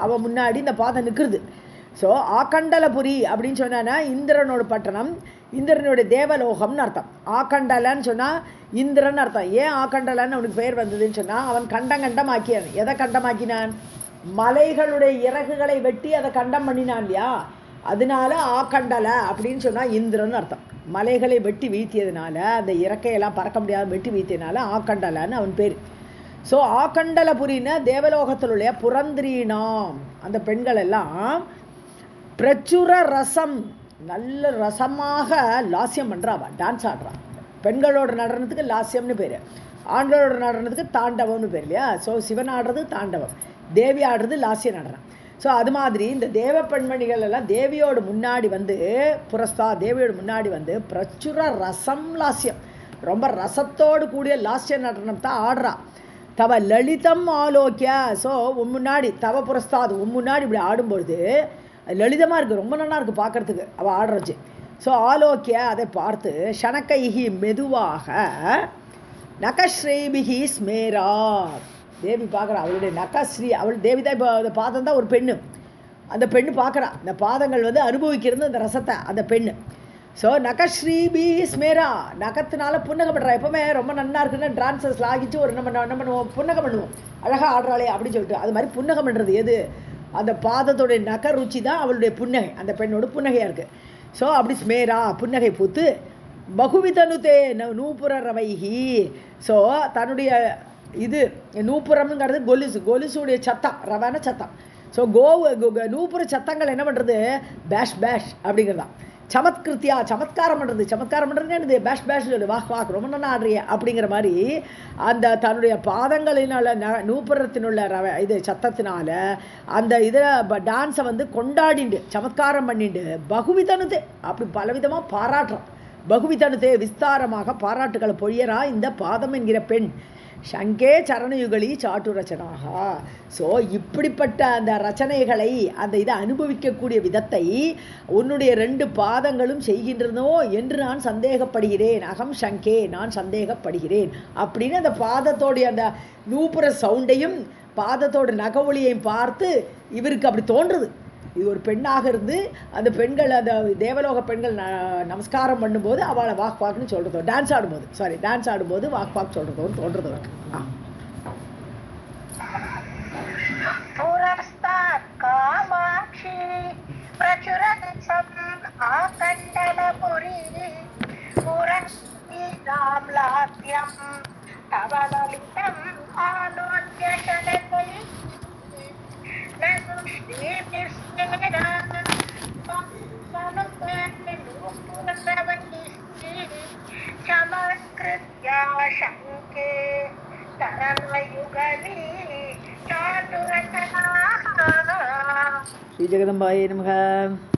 அவன் முன்னாடி இந்த பாதம் நிற்குது. ஸோ ஆக்கண்டலபுரி அப்படின்னு சொன்னா இந்திரனோட பட்டணம், இந்திரனுடைய தேவலோகம்னு அர்த்தம். ஆக்கண்டலன்னு சொன்னால் இந்திரன் அர்த்தம். ஏன் ஆக்கண்டலன்னு அவனுக்கு பெயர் வந்ததுன்னு சொன்னால் அவன் கண்டம் ஆக்கியான். எதை கண்டமாக்கினான்? மலைகளுடைய இறகுகளை வெட்டி அதை கண்டம் பண்ணினான் இல்லையா, அதனால ஆக்கண்டல அப்படின்னு சொன்னால் இந்திரன் அர்த்தம். மலைகளை வெட்டி வீழ்த்தியதுனால, அந்த இறக்கையெல்லாம் பறக்க முடியாத வெட்டி வீழ்த்தியதுனால ஆக்கண்டலன்னு அவன் பேர். ஸோ ஆக்கண்டலபுரின்னா தேவலோகத்திலுடைய புரந்திரீனாம், அந்த பெண்கள் எல்லாம் பிரச்சுர ரசம், நல்ல ரசமாக லாஸ்யம் பண்ணுறான், டான்ஸ் ஆடுறான். பெண்களோட நடனத்துக்கு லாஸ்யம்னு பேர், ஆண்களோட நடனத்துக்கு தாண்டவம்னு பேர் இல்லையா. ஸோ சிவன் ஆடுறது தாண்டவம், தேவி ஆடுறது லாஸ்ய நடனம். ஸோ அது மாதிரி இந்த தேவ பெண்மணிகள் எல்லாம் தேவியோடு முன்னாடி வந்து தேவியோட முன்னாடி வந்து பிரச்சுர ரசம் லாஸ்யம், ரொம்ப ரசத்தோடு கூடிய லாஸ்ய நடனம் தான் ஆடுறா. தவ லலிதம் ஆலோக்கிய. ஸோ முன்னாடி தவ புரஸ்தாது முன்னாடி இப்படி ஆடும்பொழுது லலிதமாக இருக்குது, ரொம்ப நல்லா இருக்குது பார்க்குறதுக்கு அவள் ஆடுறச்சு. ஸோ ஆலோக்கிய, அதை பார்த்து ஷனக்கைஹி மெதுவாக நகஸ்ரீபிகி ஸ்மேரா, தேவி பார்க்குறா அவளுடைய நகஸ்ரீ, அவள் தேவி தான். இப்போ அந்த பாதம் தான் ஒரு பெண்ணு, அந்த பெண்ணு பார்க்குறா இந்த பாதங்கள் வந்து அனுபவிக்கிறது அந்த ரசத்தை அந்த பெண்ணு. ஸோ நகஸ்ரீபி ஸ்மேரா, நகத்தினால புன்னகை பண்ணுறா. எப்போவுமே ரொம்ப நல்லா இருக்குன்னு டான்ஸர்ஸில் ஆகிச்சு ஒரு நம்ம என்ன பண்ணுவோம், புன்னகை பண்ணுவோம், அழகாக ஆடுறாளே அப்படின்னு சொல்லிட்டு. அது மாதிரி புன்னகை பண்ணுறது எது, அந்த பாதத்தோடைய நக ருச்சி தான் அவளுடைய புன்னகை, அந்த பெண்ணோட புன்னகையாக இருக்குது. ஸோ அப்படி ஸ்மேரா புன்னகை பூத்து பகுவிதனுதே நூப்புர ரவைஹி. ஸோ தன்னுடைய இது நூப்புரம்ங்கிறது கொலுசுடைய சத்தம், ரவான சத்தம். ஸோ நூப்புர சத்தங்கள் என்ன பண்ணுறது, பேஷ் அப்படிங்கிறதான். சமத்கிருத்தியா, சமத்காரம் பண்ணுறது என்னது, பேஷ் சொல்லு, வாக் ரொம்ப நல்லா ஆடுறிய அப்படிங்கிற மாதிரி அந்த தன்னுடைய பாதங்களினால நூப்புரத்தினுள்ள இது சத்தத்தினால அந்த இதில் டான்ஸை வந்து கொண்டாடிண்டு சமத்காரம் பண்ணிண்டு பகுவிதனுதே அப்படி பலவிதமாக பாராட்டுறான். பகுவிதனுதே விஸ்தாரமாக பாராட்டுகளை பொழியறா இந்த பாதம் என்கிற பெண். சங்கே சரணயுகளி சாட்டு ரச்சனாக. ஸோ இப்படிப்பட்ட அந்த ரச்சனைகளை, அந்த இதை அனுபவிக்கக்கூடிய விதத்தை உன்னுடைய 2 பாதங்களும் செய்கின்றனோ என்று நான் சந்தேகப்படுகிறேன். அகம் சங்கே, நான் சந்தேகப்படுகிறேன் அப்படின்னு அந்த பாதத்தோடைய அந்த நூப்புற சவுண்டையும் பாதத்தோட நகவொலியையும் பார்த்து இவருக்கு அப்படி தோன்றுது. இது ஒரு பெண்ணாக இருந்து அந்த பெண்கள், அந்த தேவலோக பெண்கள் நமஸ்காரம் பண்ணும்போது அவளை வாக்பாக்னு சொல்கிறதோ, டான்ஸ் ஆடும்போது வாக்பாக் சொல்கிறதோன்னு தோன்றது உனக்கு. ஸ்ரீ ஜெகதம்பாயே நமக.